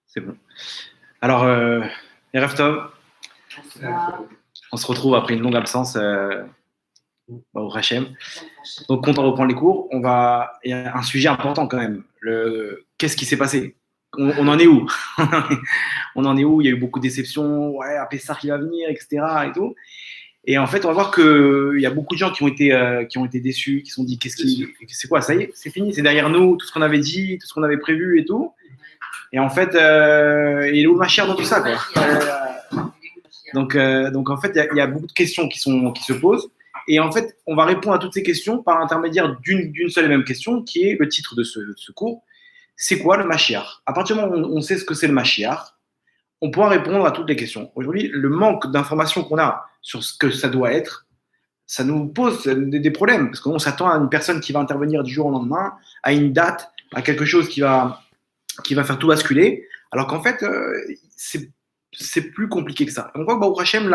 C'est bon. Alors, Erev Tov, on se retrouve après une longue absence au Hachem. Donc, content de reprendre les cours. Il y a un sujet important quand même. Qu'est-ce qui s'est passé? On en est où? On en est où? Il y a eu beaucoup de déceptions. Ouais, à Pessah qui va venir, etc. Et tout. Et en fait, on va voir qu'il y a beaucoup de gens qui ont été déçus, qui se sont dit c'est quoi? Ça y est, c'est fini, c'est derrière nous, tout ce qu'on avait dit, tout ce qu'on avait prévu et tout. Et en fait, il est où le Mashiach dans tout ça, quoi. Donc en fait, il y a beaucoup de questions qui se posent. Et en fait, on va répondre à toutes ces questions par l'intermédiaire d'une seule et même question, qui est le titre de ce cours. C'est quoi le Mashiach? À partir du moment où on sait ce que c'est le Mashiach, on pourra répondre à toutes les questions. Aujourd'hui, le manque d'informations qu'on a sur ce que ça doit être, ça nous pose des problèmes, parce qu'on s'attend à une personne qui va intervenir du jour au lendemain, à une date, à quelque chose qui va faire tout basculer, alors qu'en fait, c'est plus compliqué que ça. On voit que Baruch Hashem,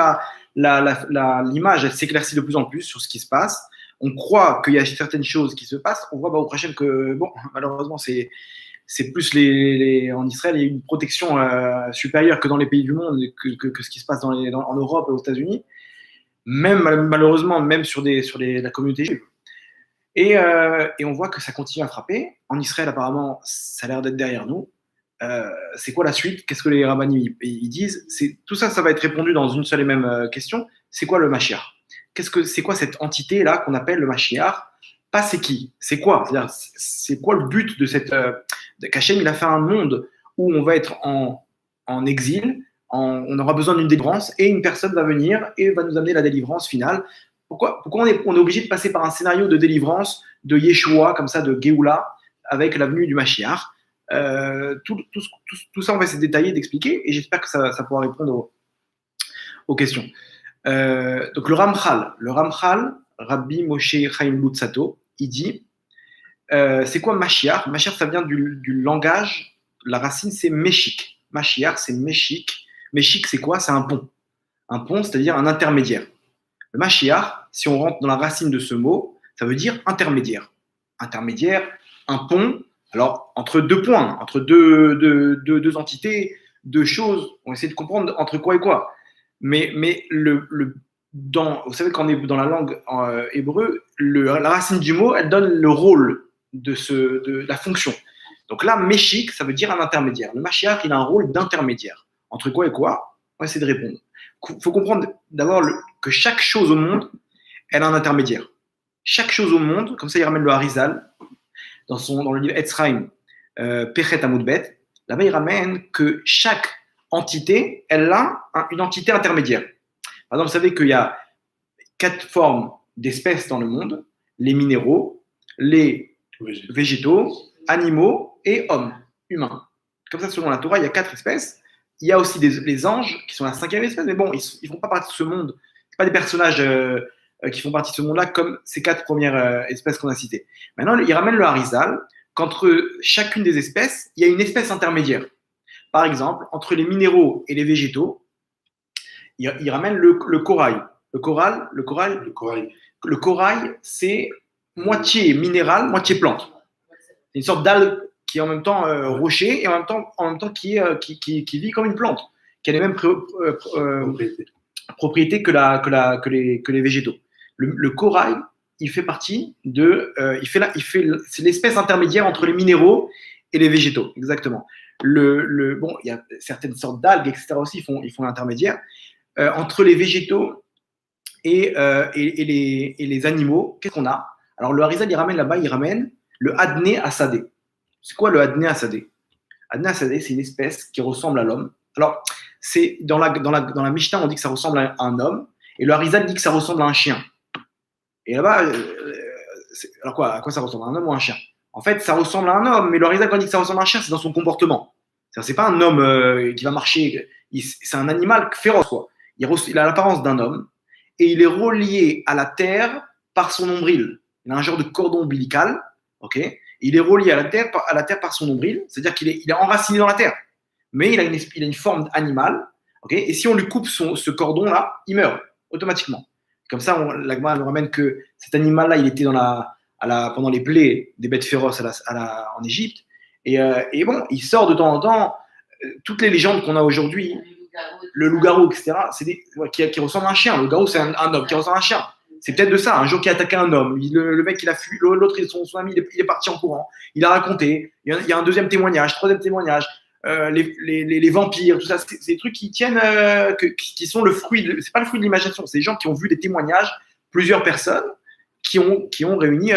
l'image, elle s'éclaircit de plus en plus sur ce qui se passe. On croit qu'il y a certaines choses qui se passent. On voit Baruch Hashem que, bon, malheureusement, c'est plus en Israël, il y a une protection supérieure que dans les pays du monde, que ce qui se passe en Europe et aux États-Unis, même malheureusement, même sur la communauté juive. Et on voit que ça continue à frapper. En Israël, apparemment, ça a l'air d'être derrière nous. C'est quoi la suite? Qu'est-ce que les rabbinim ils disent? Tout ça, ça va être répondu dans une seule et même question. C'est quoi le Mashiach? C'est quoi cette entité-là qu'on appelle le Mashiach? Pas c'est qui? C'est quoi? C'est-à-dire, c'est quoi le but de cette... qu'Hachem, il a fait un monde où on va être en exil, on aura besoin d'une délivrance, et une personne va venir et va nous amener la délivrance finale. Pourquoi on est obligé de passer par un scénario de délivrance, de Yeshua, comme ça, de Géoula, avec la venue du Mashiach? Tout ça, on va essayer de détailler, d'expliquer, et j'espère que ça pourra répondre aux questions. Donc le Ramchal, Rabbi Moshe Chaim Lutzato, il dit, c'est quoi Mashiach? Mashiach, ça vient du langage, la racine c'est Meshik. Mashiach, c'est Meshik. Meshik, c'est quoi? C'est un pont. Un pont, c'est-à-dire un intermédiaire. Le Mashiach, si on rentre dans la racine de ce mot, ça veut dire intermédiaire. Intermédiaire, un pont, alors entre deux points, entre deux entités, deux choses, on va essayer de comprendre entre quoi et quoi. Mais vous savez, quand on est dans la langue hébreu, la racine du mot, elle donne le rôle de la fonction. Donc là, Meshik, ça veut dire un intermédiaire. Le Mashiach, il a un rôle d'intermédiaire. Entre quoi et quoi? On va essayer de répondre. Il faut comprendre d'abord que chaque chose au monde, elle a un intermédiaire. Chaque chose au monde, comme ça il ramène le Harizal, dans le livre Etzraim, Pechet Amoudbet, là-bas il ramène que chaque entité, elle a une entité intermédiaire. Par exemple, vous savez qu'il y a 4 formes d'espèces dans le monde: les minéraux, les végétaux, animaux et hommes, humains. Comme ça, selon la Torah, il y a 4 espèces. Il y a aussi les anges qui sont la 5e espèce, mais bon, ils ne font pas partie de ce monde. Ce pas des personnages qui font partie de ce monde-là comme ces 4 premières espèces qu'on a citées. Maintenant, il ramène le Harizal qu'entre chacune des espèces, il y a une espèce intermédiaire. Par exemple, entre les minéraux et les végétaux, il ramène le corail. Le corail, c'est moitié minéral, moitié plante. C'est une sorte d'algue qui est en même temps rocher et en même temps qui vit comme une plante, qui a les mêmes propriétés que les végétaux. Le corail, il fait partie c'est l'espèce intermédiaire entre les minéraux et les végétaux, exactement. Bon, il y a certaines sortes d'algues, etc. aussi, ils font l'intermédiaire. Entre les végétaux et les animaux, qu'est-ce qu'on a? Alors le Harizal, il ramène le Adné Assadé. C'est quoi le Adné Assadé? Adné Assadé, c'est une espèce qui ressemble à l'homme. Alors, c'est dans la Mishnah, on dit que ça ressemble à un homme, et le Harizal dit que ça ressemble à un chien. Et là-bas, alors à quoi ça ressemble? À un homme ou à un chien? En fait, ça ressemble à un homme, mais le Harizal, quand il dit que ça ressemble à un chien, c'est dans son comportement. C'est pas un homme qui va marcher, c'est un animal féroce, quoi. Il a l'apparence d'un homme, et il est relié à la terre par son nombril. Il a un genre de cordon ombilical, ok? Il est relié à la terre par son nombril, c'est-à-dire qu'il est enraciné dans la terre. Mais il a une forme animale, ok? Et si on lui coupe ce cordon-là, il meurt automatiquement. Comme ça, la Gemara nous ramène que cet animal-là, il était pendant les plaies des bêtes féroces en Égypte. Et bon, il sort de temps en temps. toutes les légendes qu'on a aujourd'hui, le loup-garou, etc., c'est qui ressemblent à un chien. Le loup-garou, c'est un homme qui ressemble à un chien. C'est peut-être de ça, un jour qui a attaqué un homme. Le mec, il a fui, l'autre, son ami, il est parti en courant. Il a raconté. Il y a un deuxième témoignage, troisième témoignage. Les vampires, tout ça, c'est des trucs qui tiennent, qui sont le fruit. C'est pas le fruit de l'imagination. C'est des gens qui ont vu des témoignages, plusieurs personnes qui ont réuni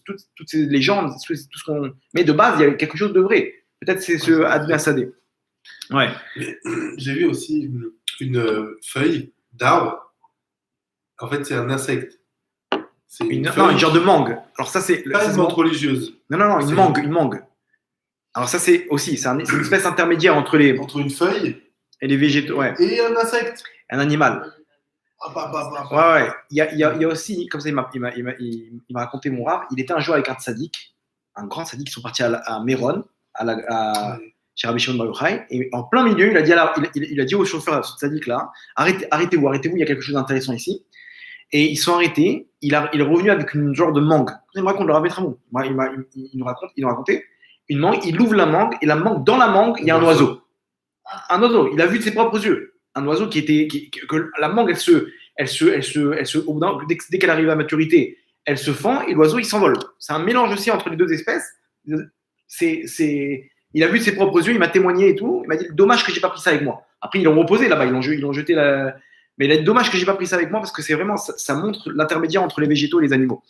toutes ces légendes, tout ce qu'on. Mais de base, il y a quelque chose de vrai. Peut-être c'est ce Adna Sadeh. Ouais. J'ai vu aussi une feuille d'arbre. En fait, c'est un insecte. C'est une genre de mangue. Alors ça, c'est pas une menthe religieuse. Non, une mangue. Alors ça, c'est une espèce intermédiaire entre une feuille et les végétaux. Ouais. Et un insecte. Un animal. Ouais. Il y a aussi, comme ça, il m'a raconté mon rave. Il était un jour avec un tzaddik, un grand tzaddik. Ils sont partis à Méron, chez Rabbi Shimon Bar Yochai, et en plein milieu, il a dit au chauffeur, à ce tzaddik là, arrêtez-vous, il y a quelque chose d'intéressant ici. Et ils sont arrêtés. Il est revenu avec une genre de mangue. Il me raconte le Rav Tramou. Il nous racontait une mangue. Il ouvre la mangue et dans la mangue, il y a un oiseau. Un oiseau. Il a vu de ses propres yeux. Un oiseau que la mangue, dès qu'elle arrive à maturité, elle se fend et l'oiseau il s'envole. C'est un mélange aussi entre les deux espèces. Il a vu de ses propres yeux. Il m'a témoigné et tout. Il m'a dit dommage que j'ai pas pris ça avec moi. Après ils l'ont reposé là-bas. Ils l'ont jeté là. Mais il est dommage que j'ai pas pris ça avec moi parce que c'est vraiment ça montre l'intermédiaire entre les végétaux et les animaux.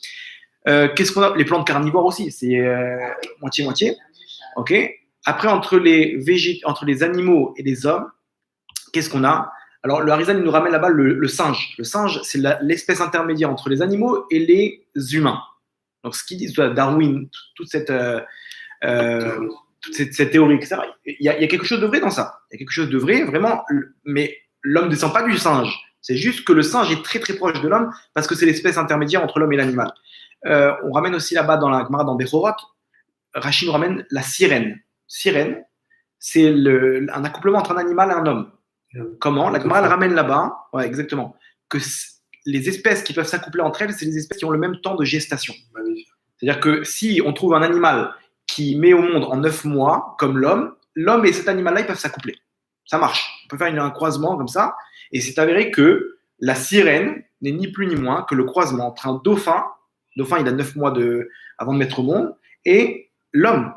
Qu'est-ce qu'on a? Les plantes carnivores aussi, c'est moitié-moitié. Ok. Après entre les animaux et les hommes, qu'est-ce qu'on a? Alors le Harizal il nous ramène là-bas le singe. Le singe, c'est l'espèce intermédiaire entre les animaux et les humains. Donc ce qu'il dit Darwin, toute cette théorie, etc. Il y a quelque chose de vrai dans ça. Il y a quelque chose de vrai, vraiment. Mais l'homme ne descend pas du singe. C'est juste que le singe est très très proche de l'homme parce que c'est l'espèce intermédiaire entre l'homme et l'animal. On ramène aussi là-bas dans la Gemara, dans Bechorot, Rachid nous ramène la sirène. Sirène, c'est un accouplement entre un animal et un homme. Comment? La Gemara ramène là-bas, ouais, exactement, que les espèces qui peuvent s'accoupler entre elles, c'est les espèces qui ont le même temps de gestation. C'est-à-dire que si on trouve un animal qui met au monde en 9 mois, comme l'homme et cet animal-là, ils peuvent s'accoupler. Ça marche. On peut faire un croisement comme ça. Et c'est avéré que la sirène n'est ni plus ni moins que le croisement entre un dauphin il a 9 mois avant de mettre au monde, et l'homme.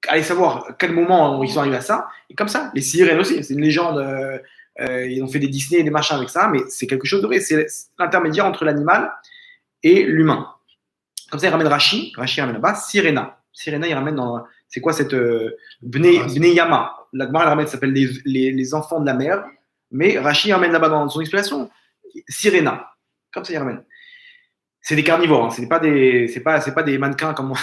Allez savoir à quel moment ils sont arrivés à ça. Et comme ça, les sirènes aussi. C'est une légende. Ils ont fait des Disney et des machins avec ça, mais c'est quelque chose de vrai. C'est l'intermédiaire entre l'animal et l'humain. Comme ça, il ramène Rashi. Rashi ramène là-bas. Sirena, il ramène dans. C'est quoi cette Bnei Yama? La Gemara ramène, ça s'appelle les enfants de la mer. Mais Rashi ramène là-bas dans son explication Sirena. Comme ça, il ramène. C'est des carnivores, hein. C'est pas des mannequins comme moi.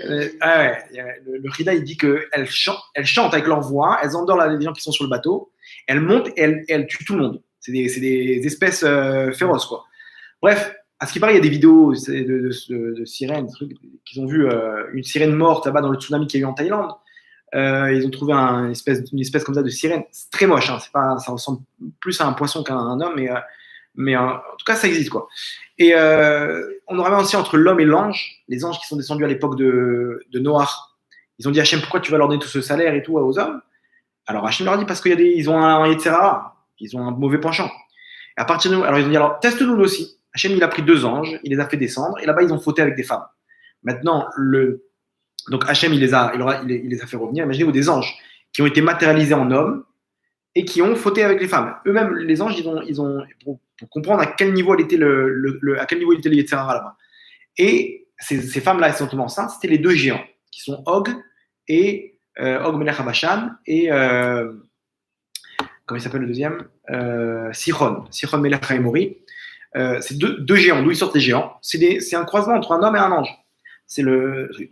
Le Rida, il dit qu'elles chantent avec leur voix, elles endorment les gens qui sont sur le bateau, elles montent et elles tuent tout le monde. C'est des espèces féroces, quoi. Bref, à ce qui paraît, il y a des vidéos de sirènes, qu'ils ont vu une sirène morte là-bas dans le tsunami qu'il y a eu en Thaïlande. Ils ont trouvé une espèce comme ça de sirène. C'est très moche, hein. Ça ressemble plus à un poisson qu'à un homme, mais en tout cas, ça existe, quoi. Et on aurait aussi entre l'homme et l'ange, les anges qui sont descendus à l'époque de Noah. Ils ont dit Hachem, pourquoi tu vas leur donner tout ce salaire et tout aux hommes? Alors Hachem leur a dit parce qu'ils ont un Yetzerara, ils ont un mauvais penchant. Et à partir de alors ils ont dit alors teste-nous aussi. Hachem il a pris 2 anges, il les a fait descendre, et là-bas ils ont fauté avec des femmes. Maintenant donc Hachem il les a fait revenir. Imaginez-vous des anges qui ont été matérialisés en hommes et qui ont fauté avec les femmes. Eux-mêmes, les anges, ils ont pour comprendre à quel niveau il était le Yetzirah là-bas. Et ces femmes-là, elles sont tombées enceintes, c'était les 2 géants, qui sont Og et Og Melech HaBashan et comment il s'appelle le deuxième? Sichon Melech HaEmori. C'est deux géants. D'où ils sortent les géants? C'est un croisement entre un homme et un ange.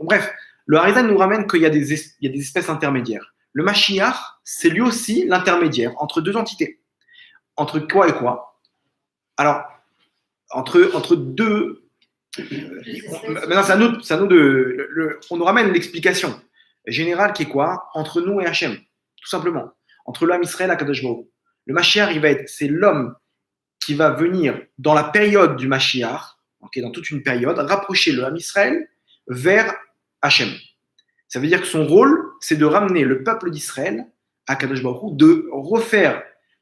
Bref, le Harizal nous ramène qu'il y a des espèces intermédiaires. Le Mashiach, c'est lui aussi l'intermédiaire entre 2 entités. Entre quoi et quoi? Alors, entre 2. Maintenant, c'est à nous on nous ramène l'explication générale qui est quoi? Entre nous et Hachem, tout simplement. Entre l'homme Israël et Kadosh Baruch Hu. Le Mashiach, c'est l'homme qui va venir dans la période du Mashiach, dans toute une période, rapprocher le homme Israël vers Hachem. Ça veut dire que son rôle, c'est de ramener le peuple d'Israël à Kadosh Baruch Hu,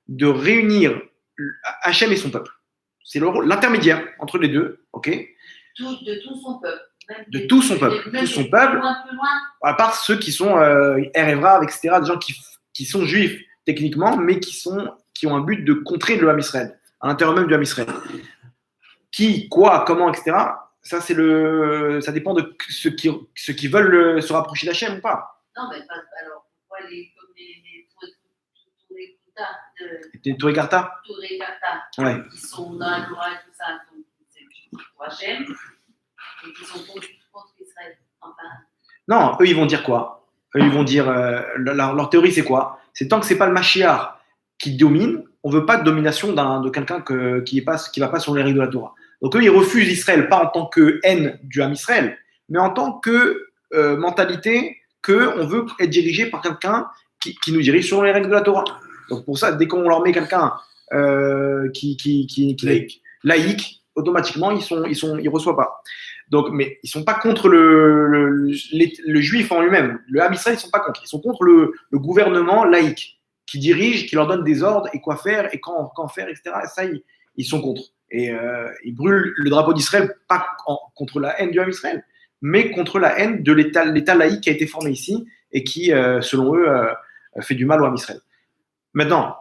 de réunir Hachem et son peuple. C'est l'intermédiaire entre les deux, ok? De tout son peuple. De tout son peuple. Tout son peuple, Plus loin. à part ceux qui sont Erev, etc., des gens qui sont juifs techniquement, mais qui ont un but de contrer le Ham Israël, à l'intérieur même du Ham Israël. Qui, quoi, comment, etc., ça dépend de ceux qui veulent se rapprocher d'Hachem ou pas. Non, mais alors, pourquoi les Touré Karta ouais. Qui sont dans la Torah et tout ça, donc c'est pour Hachem, et qui sont contre Israël. Enfin. Non, eux, ils vont dire quoi? Eux, ils vont dire, leur théorie, c'est quoi? C'est tant que c'est pas le Mashiach qui domine, on veut pas de domination de quelqu'un qui va pas sur les règles de la Torah. Donc eux, ils refusent Israël, pas en tant que haine du Ham Israël, mais en tant que mentalité qu'on veut être dirigé par quelqu'un qui nous dirige sur les règles de la Torah. Donc pour ça, dès qu'on leur met quelqu'un qui laïque, automatiquement, ils reçoivent pas. Donc, mais ils sont pas contre le juif en lui-même. Le Ham Israël, ils sont pas contre. Ils sont contre le gouvernement laïque qui dirige, qui leur donne des ordres et quoi faire et quand faire, etc. Et ça, ils sont contre. Et ils brûlent le drapeau d'Israël, pas contre la haine du Ham Israël, mais contre la haine de l'État laïque qui a été formé ici et qui, selon eux, fait du mal au Ham Israël. Maintenant,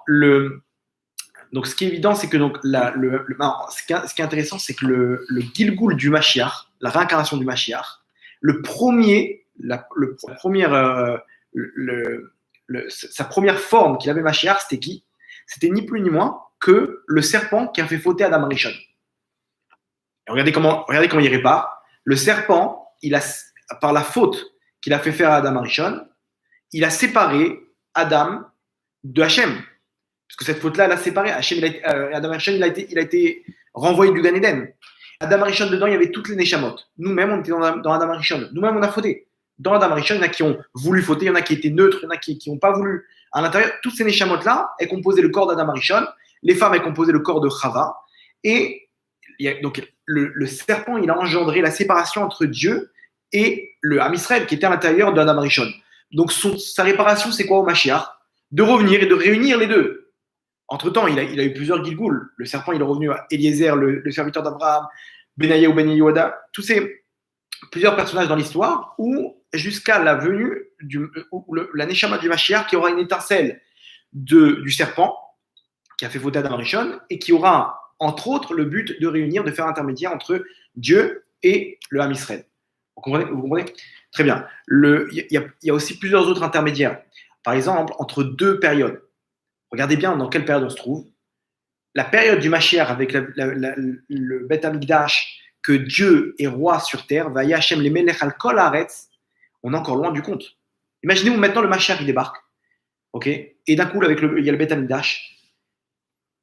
donc ce qui est évident, c'est que donc, ce qui est intéressant, c'est que le Gilgoul du Mashiach, la réincarnation du Mashiach, sa première forme qu'il avait Mashiach, c'était qui? C'était ni plus ni moins que le serpent qui a fait fauter Adam Rishon. Regardez comment il répare. Le serpent, par la faute qu'il a fait faire à Adam Rishon, il a séparé Adam de Hachem. Parce que cette faute-là, elle a séparé. Adam Rishon, il a été renvoyé du Gan Eden. Adam Rishon, dedans, il y avait toutes les Neshamot. Nous-mêmes, on était dans Adam Rishon. Nous-mêmes, on a fauté. Dans Adam Rishon, il y en a qui ont voulu fauter, il y en a qui étaient neutres, il y en a qui n'ont pas voulu. À l'intérieur, toutes ces Neshamot-là, elles composaient le corps d'Adam Rishon. Les femmes, elles composaient le corps de Chava. Et donc, le serpent, il a engendré la séparation entre Dieu et le Ham Israël qui était à l'intérieur d'Adam Rishon. Donc, sa réparation, c'est quoi au Mashiach? De revenir et de réunir les deux. Entre-temps, il a eu plusieurs Gilgoul. Le serpent, il est revenu à Eliezer, le serviteur d'Abraham, Benaïa ou Ben Yehoada, tous ces plusieurs personnages dans l'histoire, où jusqu'à la venue, la Neshama du Mashiach, qui aura une étincelle du serpent, qui a fait fauter Adam Rishon, et qui aura, entre autres, le but de réunir, de faire intermédiaire entre Dieu et le Ham Israël. Vous comprenez? Très bien. Il y a aussi plusieurs autres intermédiaires. Par exemple, entre deux périodes. Regardez bien dans quelle période on se trouve. La période du Mashiach avec le Beth Amikdash, que Dieu est roi sur terre, Vaya Hashem le Melech al Kol Haaretz, on est encore loin du compte. Imaginez-vous maintenant le Mashiach il débarque, ok, et d'un coup il y a le Beth Amikdash.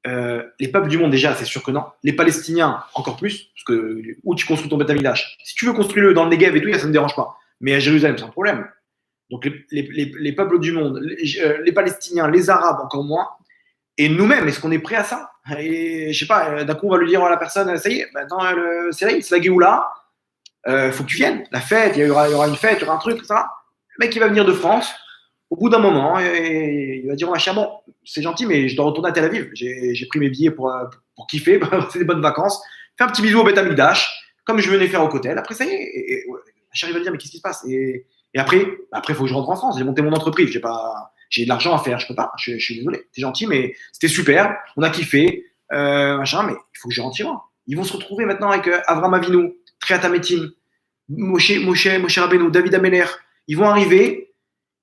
Les peuples du monde déjà, c'est sûr que non. Les Palestiniens encore plus, parce que où tu construis ton Beth Amikdash. Si tu veux construire-le dans le Negev et tout, ça ne me dérange pas. Mais à Jérusalem, c'est un problème. Donc les peuples du monde, les Palestiniens, les Arabes encore moins, et nous-mêmes, est-ce qu'on est prêt à ça? Et je sais pas, d'un coup on va lui dire à la personne, ça y est, maintenant c'est la Géoula, faut que tu viennes, la fête, il y aura une fête, il y aura un truc, ça. Le mec il va venir de France, au bout d'un moment, et il va dire, machin, bon, c'est gentil, mais je dois retourner à Tel Aviv, j'ai pris mes billets pour kiffer, c'est des bonnes vacances, fais un petit bisou au Beth Amikdash, comme je venais faire au Kotel, après ça y est, et Machin il va dire, mais qu'est-ce qui se passe? Et après, il faut que je rentre en France. J'ai monté mon entreprise. J'ai de l'argent à faire. Je peux pas. Je suis désolé. T'es gentil, mais c'était super. On a kiffé. Machin, mais il faut que je rentre chez moi. Ils vont se retrouver maintenant avec Avram Avinu, Triat Hametim, Moshe Rabbeinu, David Ameler. Ils vont arriver.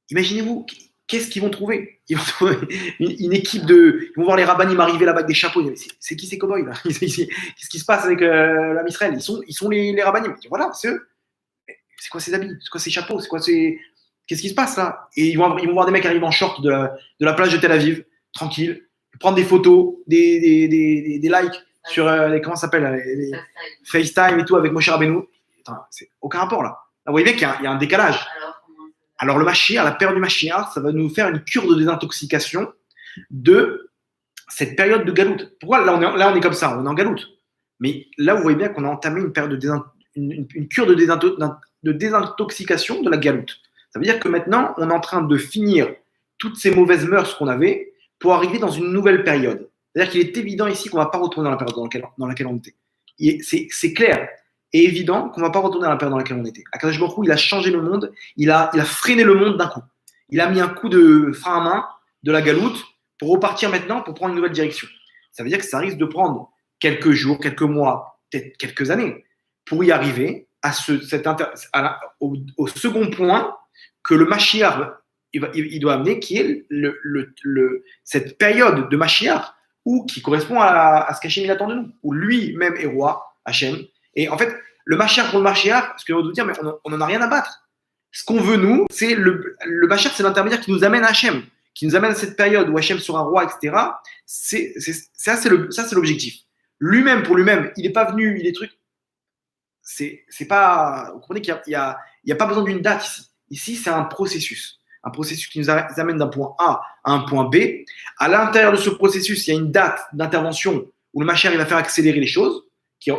Imaginez-vous, qu'est-ce qu'ils vont trouver? Ils vont trouver une équipe de. Ils vont voir les rabbinim arriver là-bas avec des chapeaux. C'est qui ces cow-boys là? Qu'est-ce qui se passe avec l'Am Israël? Ils sont les rabbinim. Voilà, c'est eux. C'est quoi ces habits? C'est quoi ces chapeaux? Qu'est-ce qui se passe là? Et ils vont voir des mecs arriver en short de la plage de Tel Aviv, tranquille, prendre des photos, des likes sur comment ça s'appelle, les FaceTime et tout avec Moshe Rabbeinu. C'est aucun rapport là. Vous voyez bien qu'il y a un décalage. Alors le Mashiach, la période du Mashiach, ça va nous faire une cure de désintoxication de cette période de galoute. Pourquoi là on est comme ça, on est en galoute. Mais là vous voyez bien qu'on a entamé une période une cure de désintoxication de la galoute. Ça veut dire que maintenant, on est en train de finir toutes ces mauvaises mœurs qu'on avait pour arriver dans une nouvelle période. C'est-à-dire qu'il est évident ici qu'on ne va pas retourner dans la période dans laquelle on était. C'est clair et évident qu'on ne va pas retourner dans la période dans laquelle on était. Akadosh Baruch Hu, il a changé le monde, il a freiné le monde d'un coup. Il a mis un coup de frein à main de la galoute pour repartir maintenant, pour prendre une nouvelle direction. Ça veut dire que ça risque de prendre quelques jours, quelques mois, peut-être quelques années pour y arriver au second point que le Mashiach il doit amener, qui est cette période de Mashiach qui correspond à ce qu'Hachem attend de nous, où lui-même est roi, Hachem. Et en fait, le Mashiach pour le Mashiach, ce que l'on doit dire, mais on n'en a rien à battre. Ce qu'on veut, nous, c'est le Mashiach, c'est l'intermédiaire qui nous amène à Hachem, qui nous amène à cette période où Hachem sera roi, etc. Ça, c'est l'objectif. Lui-même, pour lui-même, il n'est pas venu, il est truc. C'est pas. Vous comprenez qu'il n'y a pas besoin d'une date ici. Ici, c'est un processus. Un processus qui nous amène d'un point A à un point B. À l'intérieur de ce processus, il y a une date d'intervention où le Mashiach il va faire accélérer les choses.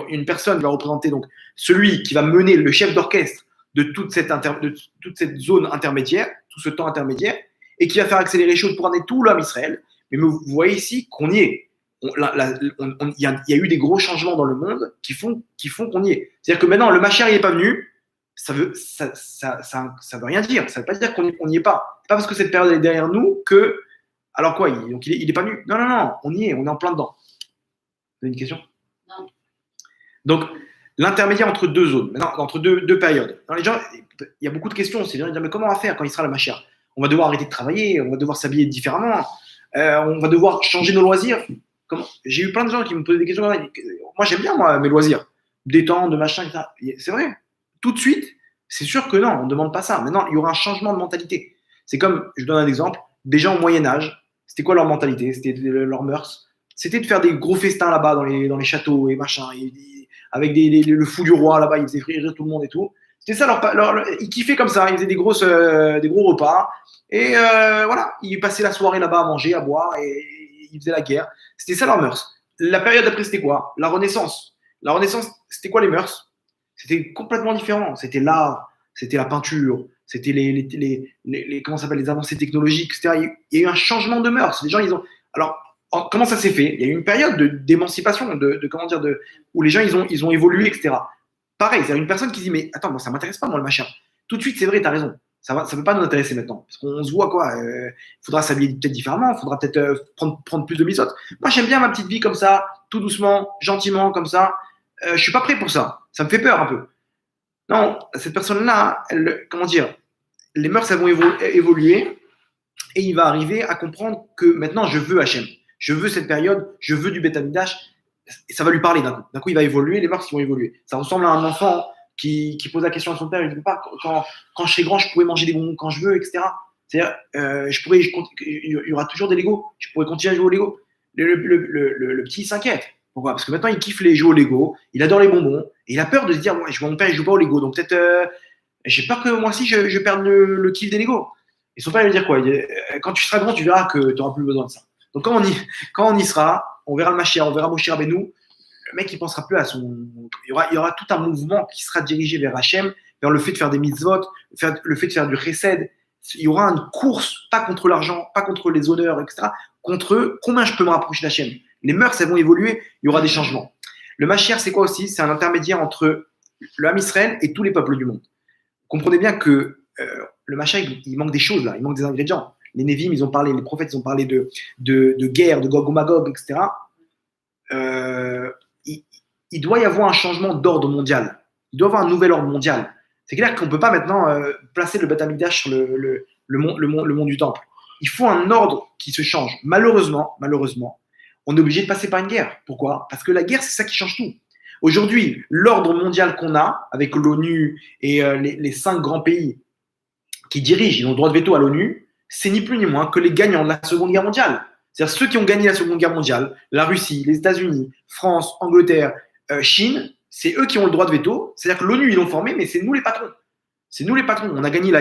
Une personne va représenter donc celui qui va mener le chef d'orchestre de toute cette zone intermédiaire, tout ce temps intermédiaire, et qui va faire accélérer les choses pour amener tout l'homme Israël. Mais vous voyez ici qu'on y est. Il y a eu des gros changements dans le monde qui font qu'on y est. C'est-à-dire que maintenant, le Mashiach n'est pas venu, ça veut rien dire. Ça ne veut pas dire qu'on n'y est pas. C'est pas parce que cette période est derrière nous que. Alors quoi, il est pas venu. Non, on y est, on est en plein dedans. Vous avez une question? Non. Donc, l'intermédiaire entre deux zones, entre deux périodes. Les gens, il y a beaucoup de questions. C'est gens disent, mais comment on va faire quand il sera le Mashiach? On va devoir arrêter de travailler, on va devoir s'habiller différemment, on va devoir changer nos loisirs. J'ai eu plein de gens qui me posaient des questions. Moi, j'aime bien mes loisirs, détendre, de machin, etc. C'est vrai. Tout de suite, c'est sûr que non, on ne demande pas ça. Maintenant, il y aura un changement de mentalité. C'est comme, je donne un exemple, des gens au Moyen-Âge, c'était quoi leur mentalité? C'était leur mœurs. C'était de faire des gros festins là-bas dans les châteaux et machin, avec le fou du roi là-bas, ils faisaient rire tout le monde et tout. C'était ça, ils kiffaient comme ça, ils faisaient des gros repas. Et voilà, ils passaient la soirée là-bas à manger, à boire, et ils faisaient la guerre. C'était ça leur mœurs. La période d'après, c'était quoi? La Renaissance. La Renaissance, c'était quoi les mœurs? C'était complètement différent. C'était l'art, c'était la peinture, c'était comment ça s'appelle, les avancées technologiques, etc. Il y a eu un changement de mœurs. Les gens, alors, comment ça s'est fait? Il y a eu une période d'émancipation, où les gens, ils ont évolué, etc. Pareil, c'est une personne qui dit, mais attends, moi, ça m'intéresse pas, moi, le machin. Tout de suite, c'est vrai, tu as raison. Ça ne peut pas nous intéresser maintenant. Parce qu'on se voit quoi. Il faudra s'habiller peut-être différemment, il faudra peut-être prendre plus de misotes. Moi, j'aime bien ma petite vie comme ça, tout doucement, gentiment, comme ça. Je ne suis pas prêt pour ça. Ça me fait peur un peu. Non, cette personne-là, comment dire, les mœurs, elles vont évoluer et il va arriver à comprendre que maintenant, je veux Hachem. Je veux cette période, je veux du Beth Amikdash. Et ça va lui parler d'un coup. D'un coup, il va évoluer, les mœurs vont évoluer. Ça ressemble à un enfant qui pose la question à son père, il ne dit pas quand je serai grand, je pourrai manger des bonbons quand je veux, etc. C'est-à-dire, il y aura toujours des Lego, je pourrais continuer à jouer au Lego. Le petit, il s'inquiète. Pourquoi? Parce que maintenant, il kiffe les jeux au Lego, il adore les bonbons, et il a peur de se dire, ouais, je vois mon père, il joue pas au Lego, donc peut-être, j'ai peur que moi aussi, je perde le kiff des Lego. Et son père, il va dire quoi? Quand tu seras grand, tu verras que tu n'auras plus besoin de ça. Donc, quand on y sera, on verra le Mashiach, on verra Moshe Rabbeinu, le mec, il pensera plus à son. Il y aura tout un mouvement qui sera dirigé vers Hachem, vers le fait de faire des mitzvot, le fait de faire du chesed. Il y aura une course, pas contre l'argent, pas contre les honneurs, etc. Contre combien je peux me rapprocher d'Hachem. Les mœurs, elles vont évoluer, il y aura des changements. Le Mashiach, c'est quoi aussi? C'est un intermédiaire entre le Ham Israël et tous les peuples du monde. Comprenez bien que le Mashiach, il manque des choses là, il manque des ingrédients. Les Névim, ils ont parlé, les prophètes, ils ont parlé de guerre, de Gog ou Magog, etc. Il doit y avoir un changement d'ordre mondial. Il doit y avoir un nouvel ordre mondial. C'est clair qu'on ne peut pas maintenant placer le Beth Amikdash sur le monde du temple. Il faut un ordre qui se change. Malheureusement, on est obligé de passer par une guerre. Pourquoi? Parce que la guerre, c'est ça qui change tout. Aujourd'hui, l'ordre mondial qu'on a, avec l'ONU et les 5 grands pays qui dirigent, ils ont le droit de veto à l'ONU, c'est ni plus ni moins que les gagnants de la Seconde Guerre mondiale. C'est-à-dire ceux qui ont gagné la Seconde Guerre mondiale, la Russie, les États-Unis, France, Angleterre, Chine, c'est eux qui ont le droit de veto. C'est-à-dire que l'ONU, ils l'ont formé, mais c'est nous les patrons. C'est nous les patrons. On a gagné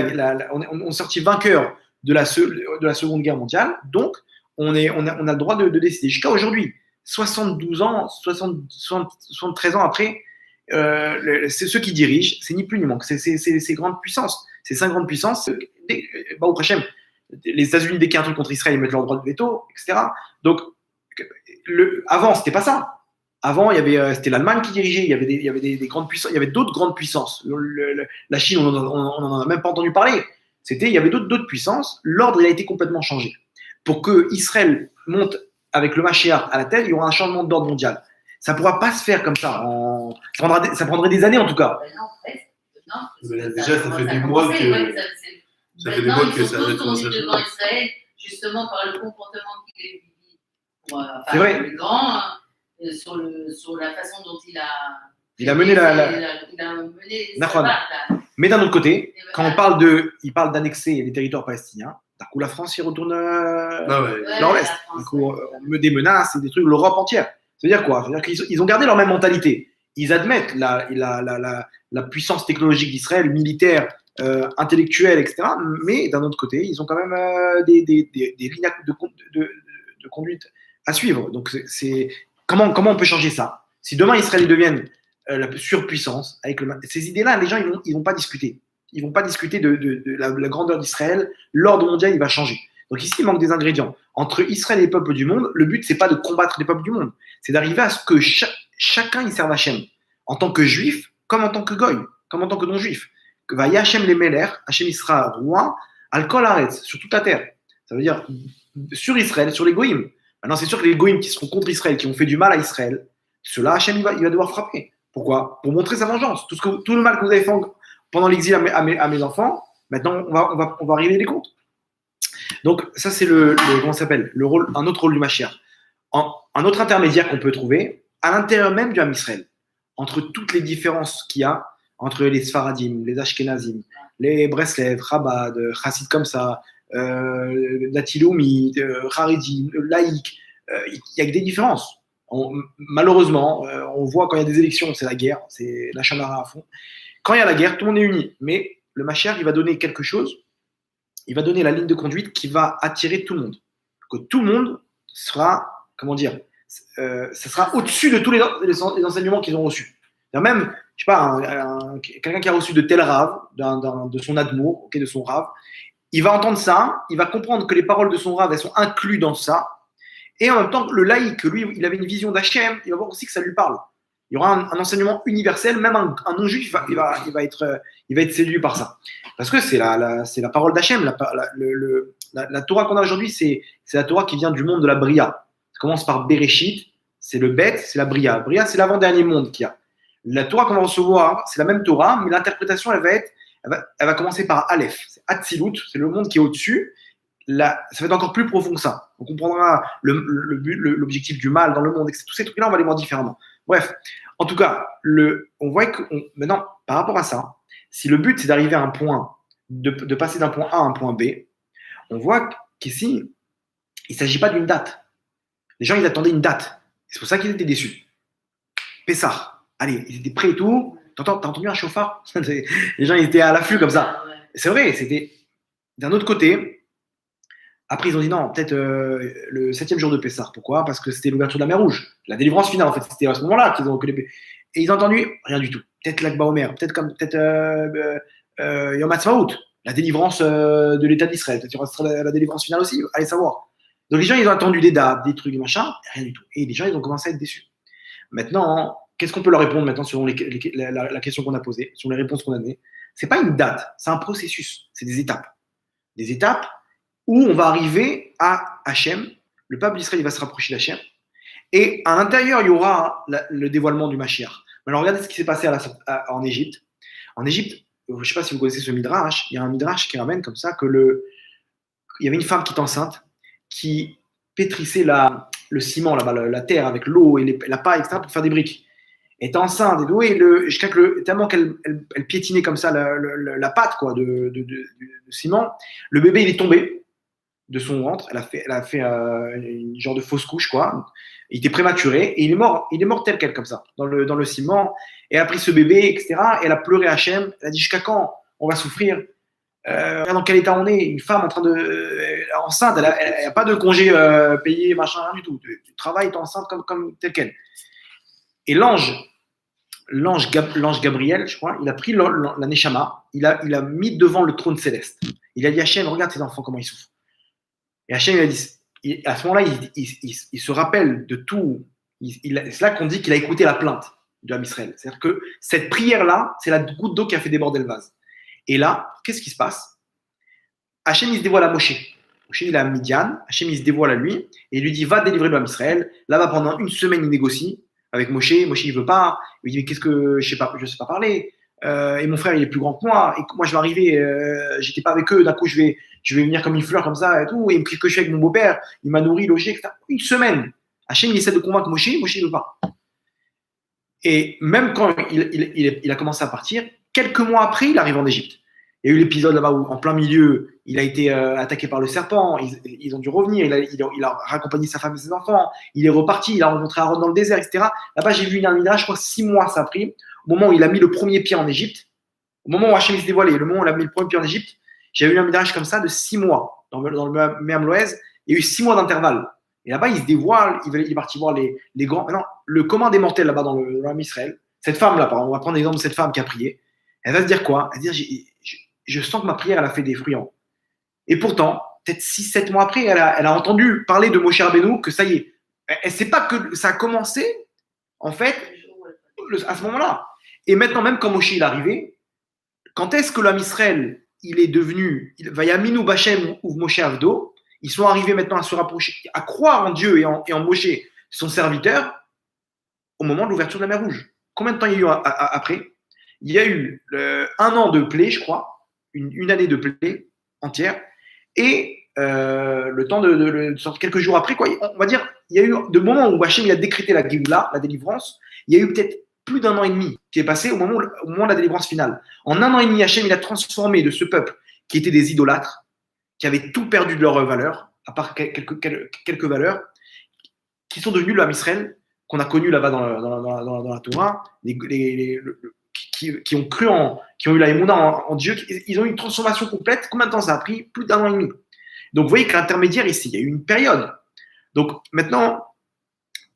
on est sorti vainqueur de la Seconde Guerre mondiale, donc on a le droit de décider. Jusqu'à aujourd'hui, 72 ans, 73 ans après, c'est ceux qui dirigent, c'est ni plus ni moins. C'est ces grandes puissances. ces 5 grandes puissances, au Hachem, les États-Unis, dès qu'il y a un truc contre Israël, ils mettent leur droit de veto, etc. Donc, avant, c'était pas ça. Avant, c'était l'Allemagne qui dirigeait, il y avait des grandes puissances, il y avait d'autres grandes puissances. La Chine, on n'en a même pas entendu parler. Il y avait d'autres puissances. L'ordre, il a été complètement changé. Pour que Israël monte avec le Mashiach à la tête, il y aura un changement d'ordre mondial. Ça ne pourra pas se faire comme ça. Ça prendrait des années en tout cas. Déjà, ça fait des mois que ça va commencer à devant Israël, justement par le comportement qu'il est vécu. C'est vrai. Le grand, sur la façon dont il a mené la Mais d'un autre côté, quand il parle d'annexer les territoires palestiniens, d'un coup la France y retourne dans l'Est. D'un coup, des menaces et des trucs, l'Europe entière. Ça veut dire quoi? Ça veut dire qu'ils ont gardé leur même mentalité. Ils admettent la puissance technologique d'Israël, militaire, intellectuelle, etc. Mais d'un autre côté, ils ont quand même des lignes de conduite à suivre. Donc, comment on peut changer ça? Si demain Israël devienne la surpuissance, avec ces idées-là, les gens ils vont pas discuter. Ils vont pas discuter de la grandeur d'Israël. L'ordre mondial, il va changer. Donc ici, il manque des ingrédients. Entre Israël et les peuples du monde, le but, c'est pas de combattre les peuples du monde. C'est d'arriver à ce que chacun il serve Hachem. En tant que juif, comme en tant que goy, comme en tant que non-juif. Que va Hachem les Meler, Hachem il sera roi, al kol haaretz, sur toute la terre. Ça veut dire sur Israël, sur les goïms. Maintenant, c'est sûr que les goïms qui seront contre Israël, qui ont fait du mal à Israël, ceux-là, Hachem il va devoir frapper. Pourquoi? Pour montrer sa vengeance. Tout le mal que vous avez fait pendant l'exil à mes enfants, maintenant, on va arriver les comptes. Donc, ça, c'est comment ça s'appelle? Un autre rôle du Mashiach. Un autre intermédiaire qu'on peut trouver à l'intérieur même du Ham Israël, entre toutes les différences qu'il y a entre les Sfaradim, les Ashkenazim, les Breslev, Chabad, Chassid comme ça, Datiloumi, Haredim, laïc, il y a que des différences. Malheureusement, on voit quand il y a des élections, c'est la guerre, c'est la chamara à fond. Quand il y a la guerre, tout le monde est uni. Mais le Mashiach, il va donner quelque chose, il va donner la ligne de conduite qui va attirer tout le monde. Que tout le monde sera, ça sera au-dessus de tous les enseignements qu'ils ont reçus. Même, je sais pas, quelqu'un qui a reçu de tel rave, de son admour, de son rave, il va entendre ça, il va comprendre que les paroles de son rave, elles sont incluses dans ça. Et en même temps, le laïc, lui, il avait une vision d'Hachem, il va voir aussi que ça lui parle. Il y aura un enseignement universel, même un non-juif, il va être séduit par ça. Parce que c'est la parole d'Hachem. La Torah qu'on a aujourd'hui, c'est la Torah qui vient du monde de la Bria. Ça commence par Bereshit, c'est le Bet, c'est la Bria. Bria, c'est l'avant-dernier monde qu'il y a. La Torah qu'on va recevoir, c'est la même Torah, mais l'interprétation, elle va commencer par Aleph. C'est Atzilut, c'est le monde qui est au-dessus. Ça va être encore plus profond que ça. On comprendra l'objectif du mal dans le monde. Tous ces trucs-là, on va les voir différemment. Bref, en tout cas, on voit que maintenant, par rapport à ça, si le but c'est d'arriver à un point, de passer d'un point A à un point B, on voit qu'ici, il ne s'agit pas d'une date. Les gens, ils attendaient une date. C'est pour ça qu'ils étaient déçus. Pessah. Allez, ils étaient prêts et tout. T'as entendu un chauffard? Les gens, ils étaient à l'affût comme ça. C'est vrai, c'était d'un autre côté. Après, ils ont dit non, peut-être le 7e jour de Pessah. Pourquoi? Parce que c'était l'ouverture de la mer Rouge. La délivrance finale, en fait. C'était à ce moment-là qu'ils ont Et ils ont entendu rien du tout. Peut-être l'Akba Omer, peut-être Yom HaTzmaut, la délivrance de l'État d'Israël. Peut-être qu'il y aura la délivrance finale aussi. Allez savoir. Donc les gens, ils ont attendu des dates, des trucs, des machins, rien du tout. Et les gens, ils ont commencé à être déçus. Maintenant, qu'est-ce qu'on peut leur répondre maintenant selon la question qu'on a posée, selon les réponses qu'on a données? C'est pas une date, c'est un processus. C'est des étapes. Des étapes où on va arriver à Hachem, le peuple d'Israël va se rapprocher d'Hachem, et à l'intérieur, il y aura le dévoilement du Mashiach. Alors regardez ce qui s'est passé en Égypte. En Égypte, je ne sais pas si vous connaissez ce midrash, il y a un midrash qui ramène comme ça que il y avait une femme qui est enceinte, qui pétrissait le ciment, là-bas, la terre avec l'eau et la paille, etc., pour faire des briques. Elle était enceinte et douée, tellement qu'elle piétinait comme ça la pâte quoi, de ciment, le bébé il est tombé de son ventre, elle a fait une genre de fausse couche, quoi. Il était prématuré et il est mort tel quel comme ça, dans le ciment. Et elle a pris ce bébé, etc. Et elle a pleuré Hachem. Elle a dit jusqu'à quand on va souffrir? Regarde dans quel état on est. Une femme enceinte, elle n'a pas de congé payé, machin, rien du tout. Tu travailles, tu es enceinte comme tel quel. Et l'ange l'ange Gabriel, je crois, il a pris la Neshama, il a mis devant le trône céleste. Il a dit à Hachem, regarde tes enfants comment ils souffrent. Et Hachem, il a dit, à ce moment-là, il se rappelle de tout. C'est là qu'on dit qu'il a écouté la plainte de l'âme Israël. C'est-à-dire que cette prière-là, c'est la goutte d'eau qui a fait déborder le vase. Et là, qu'est-ce qui se passe? Hachem, il se dévoile à Moshe. Moshe, il est à Midian. Hachem, il se dévoile à lui. Et il lui dit, va délivrer l'âme Israël. Là-bas, pendant une semaine, il négocie avec Moshe. Moshe, il veut pas. Il dit, mais qu'est-ce que je sais pas parler. Et mon frère, il est plus grand que moi. Et moi, je vais arriver, j'étais pas avec eux. D'un coup, je vais venir comme une fleur, comme ça, et tout. Et il me prie que je suis avec mon beau-père. Il m'a nourri, logé, etc. Une semaine. Hachem, il essaie de convaincre Moshe. Moshe, il veut pas. Et même quand il a commencé à partir, quelques mois après, il arrive en Égypte. Il y a eu l'épisode là-bas où, en plein milieu, il a été attaqué par le serpent. Ils ont dû revenir. Il a raccompagné sa femme et ses enfants. Il est reparti. Il a rencontré Aaron dans le désert, etc. Là-bas, j'ai vu une midrash, je crois 6 mois ça a pris. Au moment où il a mis le premier pied en Égypte, au moment où Hachem s'est dévoilé, le moment où il a mis le premier pied en Égypte, j'ai vu un midrash comme ça de 6 mois. Dans le Me'am Loez, il y a eu 6 mois d'intervalle. Et là-bas, il se dévoile. Il est parti voir les grands. Non, le commun des mortels là-bas dans l'âme Israël. Cette femme-là, on va prendre l'exemple de cette femme qui a prié. Elle va se dire quoi? Elle va se dire, je sens que ma prière, elle a fait des fruits. Et pourtant, peut-être 6-7 mois après, elle a entendu parler de Moshe Rabbeinu, que ça y est. Elle ne sait pas que ça a commencé, en fait, à ce moment-là. Et maintenant, même quand Moshe est arrivé, quand est-ce que l'homme Israël, il est devenu, Vayaminu Bachem ou Moshe Avdo, ils sont arrivés maintenant à se rapprocher, à croire en Dieu et en Moshe, son serviteur, au moment de l'ouverture de la mer Rouge. Combien de temps il y a eu après? Il y a eu 1 an de plaie, je crois, une année de plaie entière, et le temps de sortir quelques jours après, quoi, on va dire, il y a eu de moments où Hachem il a décrété la Géoula, la délivrance, il y a eu peut-être plus d'1 an et demi qui est passé au moment de la délivrance finale. En 1 an et demi, Hachem il a transformé de ce peuple qui était des idolâtres, qui avaient tout perdu de leur valeur, à part quelques valeurs, qui sont devenus l'âme Israël, qu'on a connu là-bas dans la Torah, qui ont cru qui ont eu la émouna en Dieu, ils ont eu une transformation complète. Combien de temps ça a pris? Plus d'1 an et demi. Donc vous voyez que l'intermédiaire ici, il y a eu une période. Donc maintenant,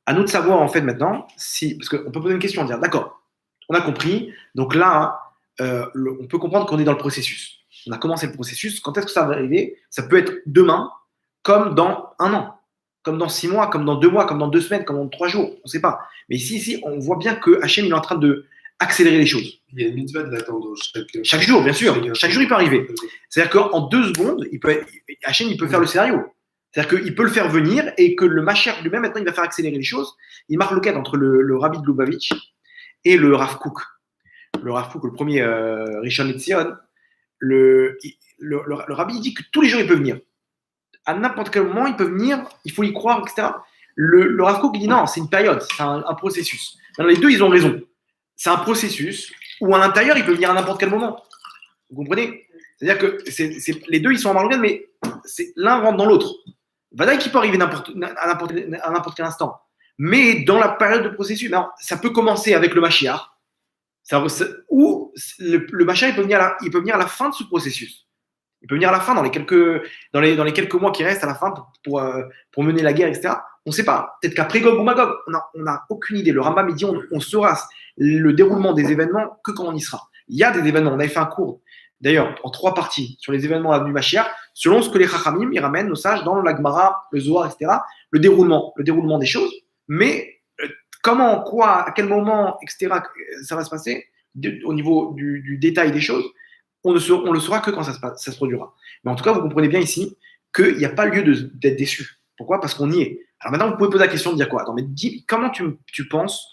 à nous de savoir en fait maintenant, parce qu'on peut poser une question, dire d'accord, on a compris, donc là, on peut comprendre qu'on est dans le processus. On a commencé le processus, quand est-ce que ça va arriver? Ça peut être demain, comme dans 1 an, comme dans 6 mois, comme dans 2 mois, comme dans 2 semaines, comme dans 3 jours, on ne sait pas. Mais ici, on voit bien que Hachem il est en train de accélérer les choses. Il y a une mitzvah de l'attendre chaque jour, bien sûr. Chaque jour, il peut arriver. C'est-à-dire qu'en 2 secondes, Hachem, il peut faire le scénario. C'est-à-dire qu'il peut le faire venir et que le Mashiach lui-même, maintenant, il va faire accélérer les choses. Il marque le cadre entre le Rabbi de Lubavitch et le Rav Kook. Le Rav Kook, le premier Rishon LeZion, le Rabbi il dit que tous les jours, il peut venir. À n'importe quel moment, il peut venir, il faut y croire, etc. Le Rav Kook, il dit non, c'est une période, c'est un processus. Alors, les deux, ils ont raison. C'est un processus où à l'intérieur, il peut venir à n'importe quel moment. Vous comprenez? C'est-à-dire que les deux, ils sont en marge, mais l'un rentre dans l'autre. Vadaï qui peut arriver à n'importe quel instant. Mais dans la période de processus, ça peut commencer avec le Mashiach, ou le Mashiach, il peut venir à la fin de ce processus. Il peut venir à la fin, dans les quelques mois qui restent à la fin pour mener la guerre, etc. On ne sait pas. Peut-être qu'après Gog ou Magog, on n'a aucune idée. Le Rambam, il dit on saura le déroulement des événements que quand on y sera. Il y a des événements. On avait fait un cours, d'ailleurs, en 3 parties sur les événements à venue Mashiach, selon ce que les Chachamim, ils ramènent nos sages dans la Gemara, le Zohar, etc. Le déroulement des choses. Mais comment, quoi, à quel moment, etc., ça va se passer, au niveau du détail des choses, on le saura que quand ça se produira. Mais en tout cas, vous comprenez bien ici qu'il n'y a pas lieu d'être déçu. Pourquoi? Parce qu'on y est. Alors maintenant, vous pouvez poser la question de dire quoi? Attends, mais comment tu penses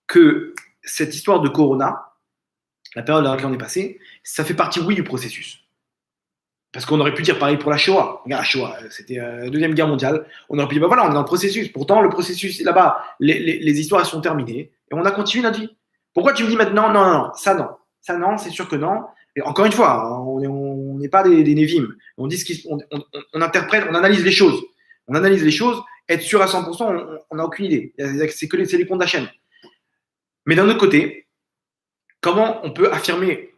que cette histoire de Corona, la période dans laquelle on est passé, ça fait partie, oui, du processus. Parce qu'on aurait pu dire pareil pour la Shoah. Regarde, la Shoah, c'était la Deuxième Guerre mondiale. On aurait pu dire, voilà, on est dans le processus. Pourtant, le processus, là-bas, les histoires elles sont terminées. Et on a continué notre vie. Pourquoi tu me dis maintenant, non, ça non, c'est sûr que non. Et encore une fois, on n'est pas des Névim. On dit on interprète, on analyse les choses. On analyse les choses. Être sûr à 100%, on n'a aucune idée. C'est les comptes d'Hachem. Mais d'un autre côté, comment on peut affirmer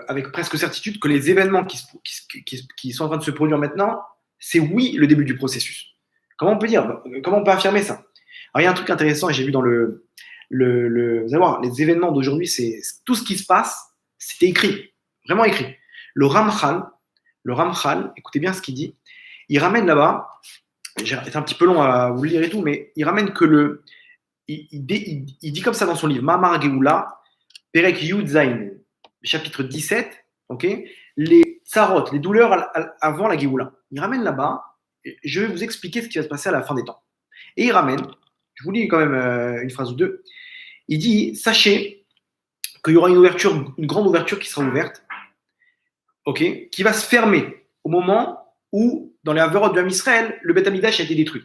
avec presque certitude que les événements qui sont en train de se produire maintenant, c'est oui le début du processus? Comment on peut dire? Comment on peut affirmer ça? Alors, il y a un truc intéressant, et j'ai vu dans vous allez voir, les événements d'aujourd'hui, c'est tout ce qui se passe, c'était écrit, vraiment écrit. Le Ramchal, écoutez bien ce qu'il dit, il ramène là-bas, c'est un petit peu long à vous lire et tout, mais il ramène que il dit comme ça dans son livre, Mamar Geoula, Perek Yud Zain, chapitre 17, ok, les tsarot, les douleurs avant la Géoula. Il ramène là-bas, je vais vous expliquer ce qui va se passer à la fin des temps. Et il ramène, je vous lis quand même une phrase ou deux, il dit, sachez qu'il y aura une grande ouverture qui sera ouverte, ok, qui va se fermer au moment où, dans les Averot de Israël, le Beth Amikdash a été détruit.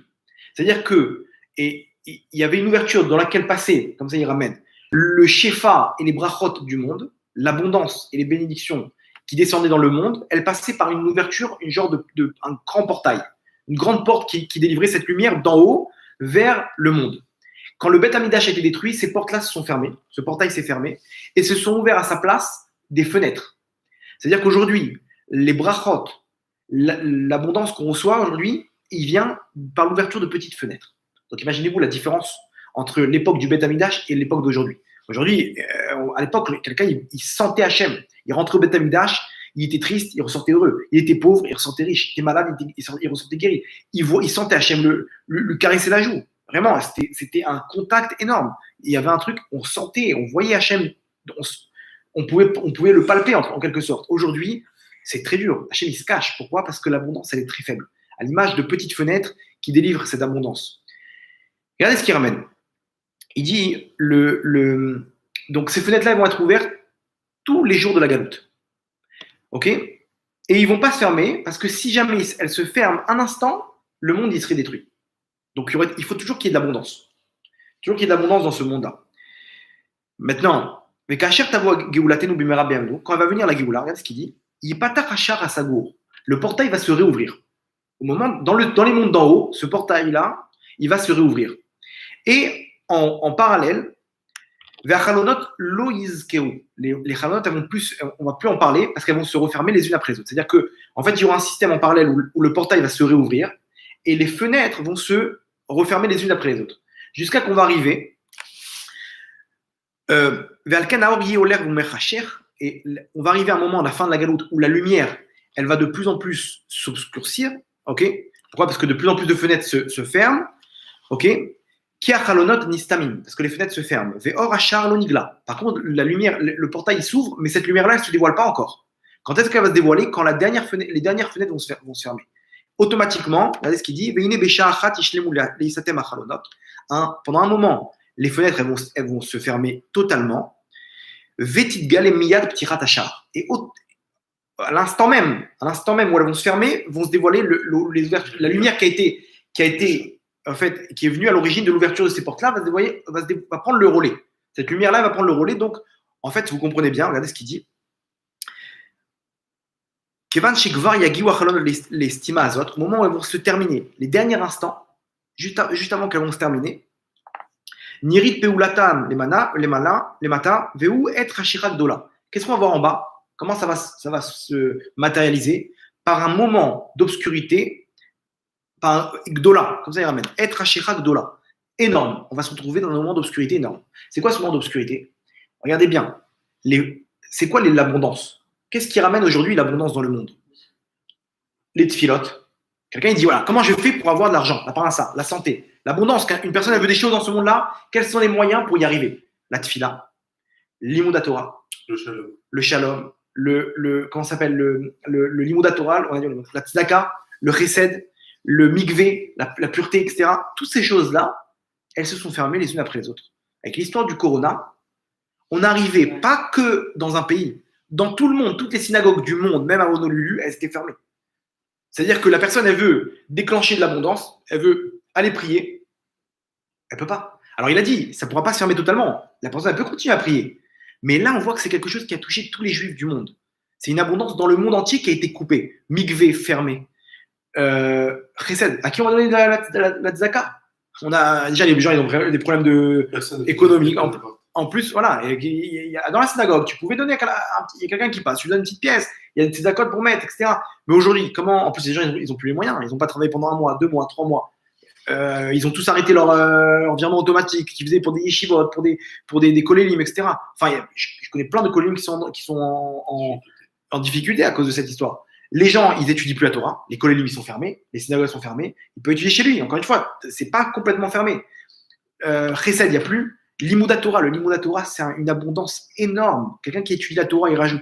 C'est-à-dire que, et il y avait une ouverture dans laquelle passait, comme ça il ramène, le Shefa et les brachot du monde, l'abondance et les bénédictions qui descendaient dans le monde, elles passaient par une ouverture, une genre un grand portail, une grande porte qui délivrait cette lumière d'en haut vers le monde. Quand le Beth Amikdash a été détruit, ces portes-là se sont fermées, ce portail s'est fermé, et se sont ouverts à sa place des fenêtres. C'est-à-dire qu'aujourd'hui, les brachot, l'abondance qu'on reçoit aujourd'hui, il vient par l'ouverture de petites fenêtres. Donc imaginez-vous la différence entre l'époque du Beth Amikdash et l'époque d'aujourd'hui. Aujourd'hui, à l'époque, quelqu'un, il sentait Hachem. Il rentrait au Beth Amikdash, il était triste, il ressortait heureux. Il était pauvre, il ressortait riche. Il était malade, il ressortait guéri. Il sentait Hachem le caresser la joue. Vraiment, c'était un contact énorme. Il y avait un truc, on sentait, on voyait Hachem, on pouvait le palper en quelque sorte. Aujourd'hui, c'est très dur. Hachem, il se cache. Pourquoi? Parce que l'abondance, elle est très faible. À l'image de petites fenêtres qui délivrent cette abondance. Regardez ce qu'il ramène. Il dit, donc ces fenêtres-là vont être ouvertes tous les jours de la galoute. Ok? Et ils ne vont pas se fermer parce que si jamais elles se ferment un instant, le monde il serait détruit. Donc il faut toujours qu'il y ait de l'abondance. Toujours qu'il y ait de l'abondance dans ce monde-là. Maintenant, mais quand elle va venir la Géoula, regardez ce qu'il dit. Le portail va se réouvrir. Au moment, dans les mondes d'en haut, ce portail-là, il va se réouvrir. Et en parallèle, vers Chalonot, lo yizkeu. Les Chalonot, on va plus en parler parce qu'elles vont se refermer les unes après les autres. C'est-à-dire qu'en fait, il y aura un système en parallèle où le portail va se réouvrir et les fenêtres vont se refermer les unes après les autres. Jusqu'à qu'on va arriver et on va arriver à un moment à la fin de la galoute où la lumière, elle va de plus en plus s'obscurcir. Ok? Pourquoi? Parce que de plus en plus de fenêtres se ferment. Ok? Parce que les fenêtres se ferment. Par contre, la lumière, le portail s'ouvre, mais cette lumière-là, elle ne se dévoile pas encore. Quand est-ce qu'elle va se dévoiler? Quand les dernières fenêtres vont se fermer. Automatiquement, regardez ce qu'il dit, pendant un moment, les fenêtres elles vont se fermer totalement. Et à l'instant même où elles vont se fermer, vont se dévoiler les ouvertures. La lumière qui est venue à l'origine de l'ouverture de ces portes-là va prendre le relais. Cette lumière-là va prendre le relais. Donc, en fait, vous comprenez bien, regardez ce qu'il dit. Au moment où elles vont se terminer, les derniers instants, juste avant qu'elles vont se terminer, Nirit peulatam lemata veu et hashirat dola. Qu'est-ce qu'on va voir en bas? Comment ça va se matérialiser? Par un moment d'obscurité, par un gdola, comme ça il ramène. Et hashirat gdola. Énorme. On va se retrouver dans un moment d'obscurité énorme. C'est quoi ce moment d'obscurité? Regardez bien. C'est quoi l'abondance? Qu'est-ce qui ramène aujourd'hui l'abondance dans le monde? Les tfilotes. Quelqu'un il dit voilà, comment je fais pour avoir de l'argent, la parnassa, la santé, l'abondance? Une personne elle veut des choses dans ce monde-là, quels sont les moyens pour y arriver? La tfila, l'imouda Torah, le shalom, comment s'appelle le l'imouda Torah, on a dit la tzedaka, le chesed, le mikvé, la pureté, etc. Toutes ces choses-là, elles se sont fermées les unes après les autres. Avec l'histoire du corona, on n'arrivait pas que dans un pays, dans tout le monde, toutes les synagogues du monde, même à Honolulu, elles étaient fermées. C'est-à-dire que la personne, elle veut déclencher de l'abondance, elle veut aller prier, elle ne peut pas. Alors il a dit, ça ne pourra pas se fermer totalement. La personne, elle peut continuer à prier. Mais là, on voit que c'est quelque chose qui a touché tous les juifs du monde. C'est une abondance dans le monde entier qui a été coupée. Mikvé, fermé. Chesed, à qui on va donner la tzaka? Déjà, les gens, ils ont des problèmes économiques. En plus, voilà, dans la synagogue, tu pouvais donner il y a quelqu'un qui passe, tu lui donnes une petite pièce, il y a des accords pour mettre, etc. Mais aujourd'hui, comment? En plus, les gens, ils n'ont plus les moyens, ils n'ont pas travaillé pendant 1 mois, 2 mois, 3 mois. Ils ont tous arrêté leur virement automatique qu'ils faisaient pour des yeshivot, pour des kolélim, etc. Enfin, je connais plein de kolélim qui sont en difficulté à cause de cette histoire. Les gens, ils étudient plus la Torah. Les kolélim, ils sont fermés. Les synagogues sont fermées. Il peut étudier chez lui. Encore une fois, c'est pas complètement fermé. Chesed, il n'y a plus. Limouda Torah, le Limouda Torah, c'est une abondance énorme. Quelqu'un qui étudie la Torah, il rajoute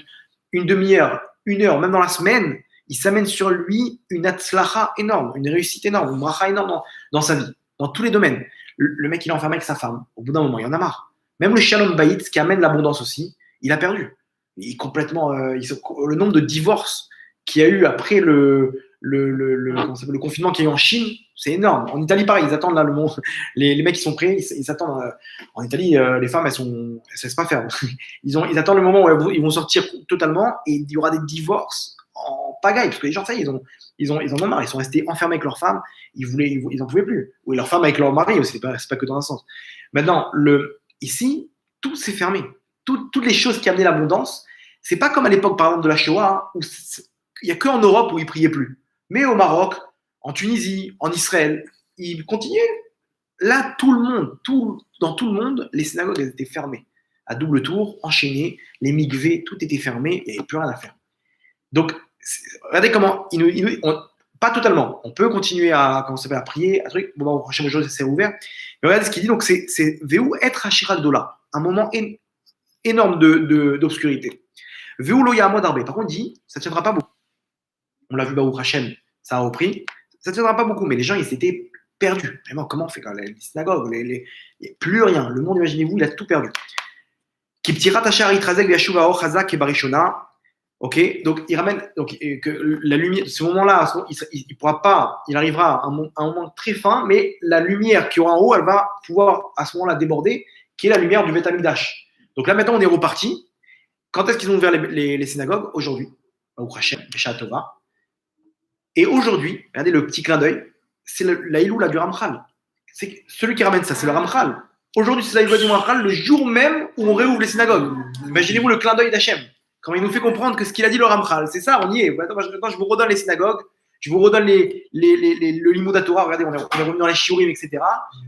une demi-heure, une heure, même dans la semaine, il s'amène sur lui une atzlacha énorme, une réussite énorme, une bracha énorme dans sa vie, dans tous les domaines. Le mec, il est enfermé avec sa femme. Au bout d'un moment, il en a marre. Même le shalom bayit, ce qui amène l'abondance aussi, il a perdu. Il est complètement, le nombre de divorces qu'il y a eu après le confinement qu'il y a eu en Chine, c'est énorme. En Italie, pareil, ils attendent là le monde. Les mecs qui sont prêts, ils attendent. En Italie, les femmes, elles se laissent pas faire. Ils attendent le moment où ils vont sortir totalement et il y aura des divorces en pagaille, parce que les gens, ça y est, ils en ont marre. Ils sont restés enfermés avec leur femme. Ils en pouvaient plus. Ou leur femme avec leur mari aussi. C'est pas que dans un sens. Maintenant, ici, tout s'est fermé. Toutes les choses qui amenaient l'abondance, c'est pas comme à l'époque, par exemple, de la Shoah, hein, où il n'y a qu'en Europe où ils priaient plus. Mais au Maroc, en Tunisie, en Israël, ils continuaient. Là, tout le monde, dans tout le monde, les synagogues étaient fermées. À double tour, enchaînées, les mikvés, tout était fermé, il n'y avait plus rien à faire. Donc, regardez comment, pas totalement, on peut continuer à prier, à truc, bon, prochain jour, c'est ouvert. Mais regardez ce qu'il dit, donc c'est Veu être Hashirat Dola, un moment énorme d'obscurité. Veu lo ya'amod arbe. Par contre, il dit, ça ne tiendra pas beaucoup. On l'a vu, Baruch Hashem, ça a repris. Ça ne tiendra pas beaucoup, mais les gens, ils s'étaient perdus. Vraiment, comment on fait quand les synagogues, il n'y a plus rien. Le monde, imaginez-vous, il a tout perdu. Kiptirat Hachar Itrazek Yashuva Ochazak et Barishona. Ok, donc il ramène que la lumière, ce moment-là, il pourra pas, il arrivera à un moment très fin, mais la lumière qui aura en haut, elle va pouvoir à ce moment-là déborder, qui est la lumière du Beth Amikdash. Donc là, maintenant, on est reparti. Quand est-ce qu'ils ont ouvert les synagogues? Aujourd'hui, au Hachem, Beshat Tova. Et aujourd'hui, regardez le petit clin d'œil, c'est la Iloula du Ramchal. C'est celui qui ramène ça, c'est le Ramchal. Aujourd'hui, c'est la Iloula du Ramchal, le jour même où on réouvre les synagogues. Imaginez-vous le clin d'œil d'Hachem. Quand il nous fait comprendre que ce qu'il a dit le Ramchal, c'est ça, on y est. Maintenant, je vous redonne les synagogues, je vous redonne le Limouda Torah. Regardez, on est revenu dans les Shiurim, etc.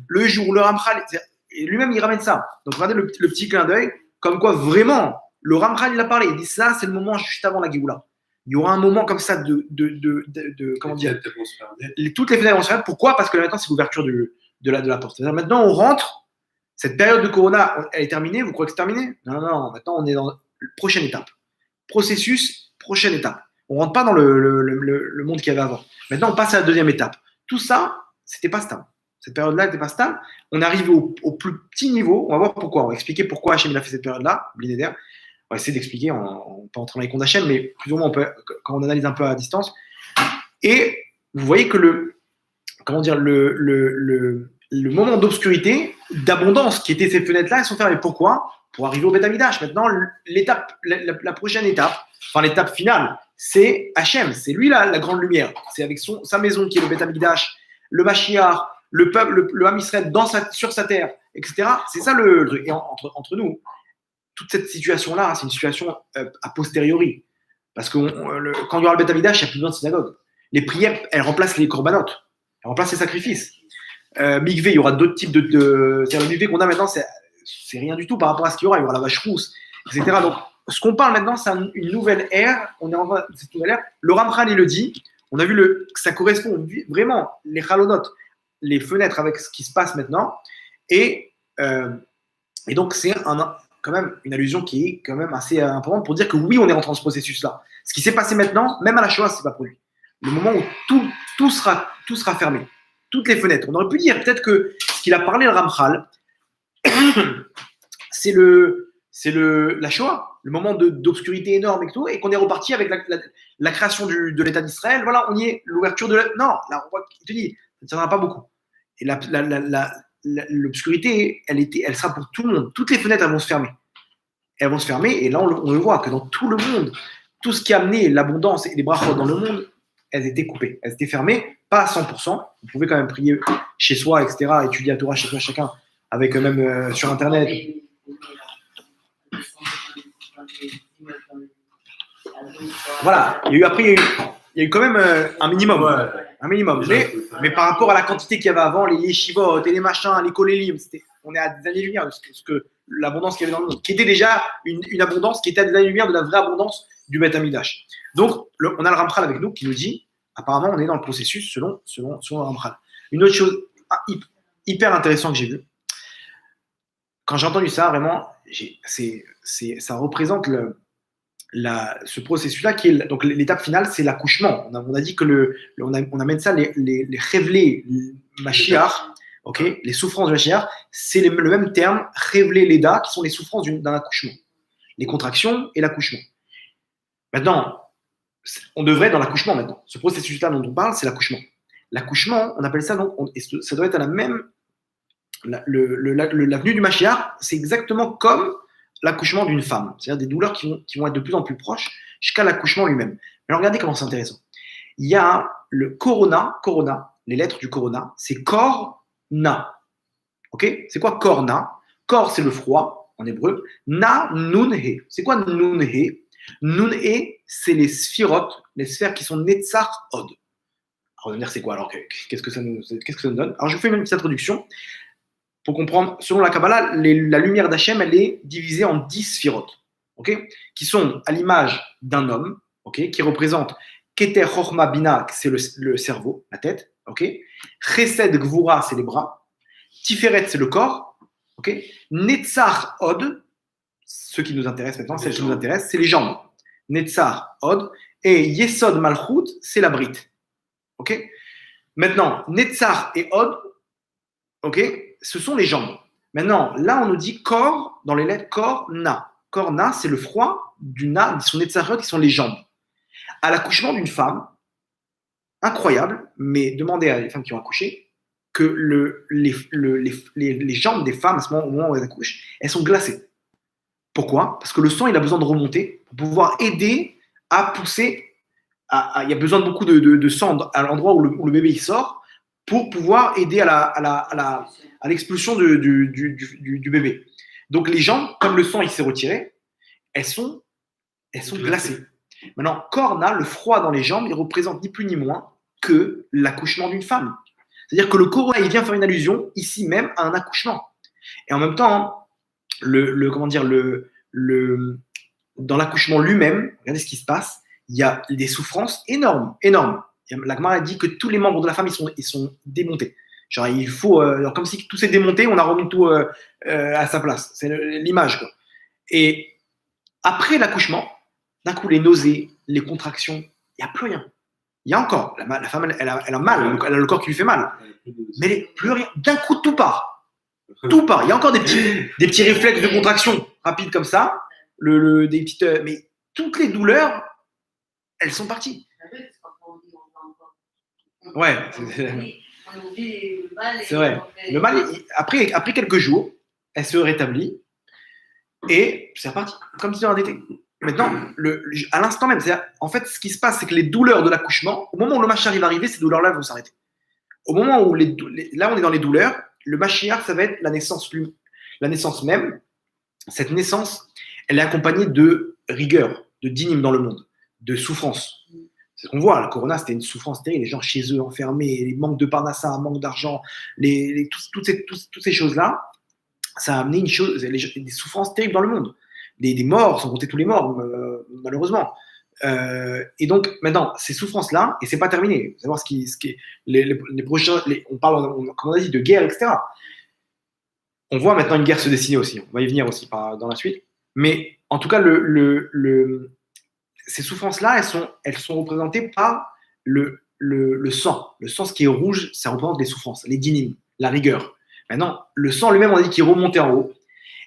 Le jour où le Ramchal, et lui-même, il ramène ça. Donc, regardez le petit clin d'œil, comme quoi vraiment, le Ramchal, il a parlé. Il dit ça, c'est le moment juste avant la Géoula. Il y aura un moment comme ça comment dire, toutes les fenêtres vont se fermer. Pourquoi? Parce que maintenant, c'est l'ouverture de la porte. Maintenant, on rentre. Cette période de Corona, elle est terminée. Vous croyez que c'est terminé? Non. Maintenant, on est dans la prochaine étape. Processus, prochaine étape. On ne rentre pas dans le monde qu'il y avait avant. Maintenant, on passe à la deuxième étape. Tout ça, c'était pas stable. Cette période-là n'était pas stable. On arrive au plus petit niveau. On va voir pourquoi. On va expliquer pourquoi Hachem a fait cette période-là. Blinéder. On va essayer d'expliquer. On ne peut pas entrer dans les comptes d'Hachem, mais plus ou moins, quand on analyse un peu à distance. Et vous voyez que le moment d'obscurité, d'abondance qui était ces fenêtres-là, elles sont fermées. Pourquoi? Pour arriver au Beth Amikdash. Maintenant, la prochaine étape, enfin l'étape finale, c'est Hachem. C'est lui la grande lumière. C'est avec sa maison qui est le Beth Amikdash, le Mashiach, le peuple, le Ham Israël sur sa terre, etc. C'est ça le truc. Et entre nous, toute cette situation-là, c'est une situation a posteriori. Parce que quand il y aura le Beth Amikdash, il n'y a plus besoin de synagogue. Les prières, elles remplacent les corbanotes. Elles remplacent les sacrifices. Mikvé, il y aura d'autres types c'est-à-dire le mikvé qu'on a maintenant, c'est rien du tout par rapport à ce qu'il y aura. Il y aura la vache rousse, etc. Donc, ce qu'on parle maintenant, c'est une nouvelle ère. On est en cette nouvelle ère. Le Ramchal, il le dit. On a vu que ça correspond vraiment, les chalonotes, les fenêtres avec ce qui se passe maintenant. Et donc, c'est quand même une allusion qui est quand même assez importante pour dire que oui, on est rentré dans ce processus-là. Ce qui s'est passé maintenant, même à la Shoah, c'est pas produit. Le moment où tout sera fermé. Toutes les fenêtres. On aurait pu dire peut-être que ce qu'il a parlé, le Ramchal, c'est la Shoah, le moment d'obscurité énorme et tout, et qu'on est reparti avec la création de l'État d'Israël. Voilà, on y est. L'ouverture non, là, il te dit, ça ne tiendra pas beaucoup. Et l'obscurité, elle sera pour tout le monde. Toutes les fenêtres, elles vont se fermer. Elles vont se fermer, et là, on le voit que dans tout le monde, tout ce qui a amené l'abondance et les brachot dans le monde, elles étaient coupées. Elles étaient fermées, pas à 100%. Vous pouvez quand même prier chez soi, etc., étudier la Torah chez soi, chacun, avec même sur Internet. Voilà. Après, il y a eu quand même un minimum. Ouais. un minimum. Mais par rapport à la quantité qu'il y avait avant, les yeshivot et les machins, les kolélim, on est à des années-lumière de ce que l'abondance qu'il y avait dans le monde, qui était déjà une abondance qui était à des années-lumière de la vraie abondance du Beth Amidash. Donc, on a le Ramchal avec nous qui nous dit, apparemment, on est dans le processus selon le Ramchal. Une autre chose hyper intéressante que j'ai vue, quand j'ai entendu ça, vraiment, ça représente ce processus-là qui est donc l'étape finale, c'est l'accouchement. On a dit que on amène ça les révélés Mashiach, ok, les souffrances de Mashiach, c'est le même terme, révélés Leda, qui sont les souffrances d'un accouchement, les contractions et l'accouchement. Maintenant, on devrait être dans l'accouchement maintenant. Ce processus-là dont on parle, c'est l'accouchement. L'accouchement, on appelle ça donc, ça doit être à la même. La venue du Mashiach, c'est exactement comme l'accouchement d'une femme, c'est-à-dire des douleurs qui vont être de plus en plus proches jusqu'à l'accouchement lui-même. Mais regardez comment c'est intéressant. Il y a le corona, les lettres du corona, c'est Kor-na. Ok? C'est quoi Kor-na? Kor, c'est le froid en hébreu. Na, Nun-he. C'est quoi Nun-he? Nun-he, c'est les sphirotes, les sphères qui sont Netzach Od. Alors, on va dire c'est quoi alors? Qu'est-ce que ça nous donne? Alors, je vous fais une petite introduction. Pour comprendre, selon la Kabbalah, la lumière d'Hachem, elle est divisée en 10 sphirotes, okay, qui sont à l'image d'un homme, okay, qui représente Keter Chochma Bina, c'est le cerveau, la tête, okay, Chesed Gvura, c'est les bras, Tiferet, c'est le corps, okay, Netzach Od, ce qui nous intéresse maintenant, celle qui nous intéresse, c'est les jambes, Netzach Od, et Yesod Malchut, c'est la brite. Okay. Maintenant, Netzach et Od, ok, ce sont les jambes. Maintenant, là, on nous dit corps, dans les lettres corps, na. Corps, na, c'est le froid du na, son netzachot, qui sont les jambes. À l'accouchement d'une femme, incroyable, mais demandez à les femmes qui ont accouché, que les jambes des femmes, à ce moment, au moment où elles accouchent, elles sont glacées. Pourquoi? Parce que le sang, il a besoin de remonter pour pouvoir aider à pousser. Il y a besoin de beaucoup de sang à l'endroit où le bébé il sort pour pouvoir aider à l'expulsion du bébé. Donc les jambes, comme le sang il s'est retiré, elles sont glacées. Maintenant, Korna, le froid dans les jambes, il représente ni plus ni moins que l'accouchement d'une femme. C'est-à-dire que le Korah, il vient faire une allusion ici même à un accouchement. Et en même temps, dans l'accouchement lui-même, regardez ce qui se passe, il y a des souffrances énormes. La Gemara a dit que tous les membres de la femme, ils sont démontés. Genre, il faut, comme si tout s'est démonté, on a remis tout à sa place. C'est l'image, quoi. Et après l'accouchement, d'un coup, les nausées, les contractions, il n'y a plus rien. Il y a encore. La femme, elle a mal, elle a le corps qui lui fait mal. Mais plus rien. D'un coup, tout part. Tout part. Il y a encore des petits réflexes de contraction rapides comme ça. Des petites, mais toutes les douleurs, elles sont parties. Ouais. C'est vrai. Le mal, après quelques jours, elle se rétablit et c'est reparti. Comme si on était. Maintenant, à l'instant même, en fait, ce qui se passe, c'est que les douleurs de l'accouchement, au moment où le Mashiach va arriver, ces douleurs-là vont s'arrêter. Au moment où là, on est dans les douleurs, le Mashiach, ça va être la naissance même. Cette naissance, elle est accompagnée de rigueur, de dinim dans le monde, de souffrance. C'est ce qu'on voit, la corona, c'était une souffrance terrible, les gens chez eux enfermés, les manques de parnassa, manque d'argent, toutes ces choses-là, ça a amené des souffrances terribles dans le monde. Des morts, sans compter tous les morts, malheureusement. Et donc, maintenant, ces souffrances-là, et c'est pas terminé, vous savoir les prochains, on parle, comme on a dit, de guerre, etc. On voit maintenant une guerre se dessiner aussi, on va y venir aussi dans la suite. Mais en tout cas, ces souffrances-là, elles sont représentées par le sang. Le sang, ce qui est rouge, ça représente les souffrances, les dinim, la rigueur. Maintenant, le sang lui-même, on a dit qu'il remontait en haut.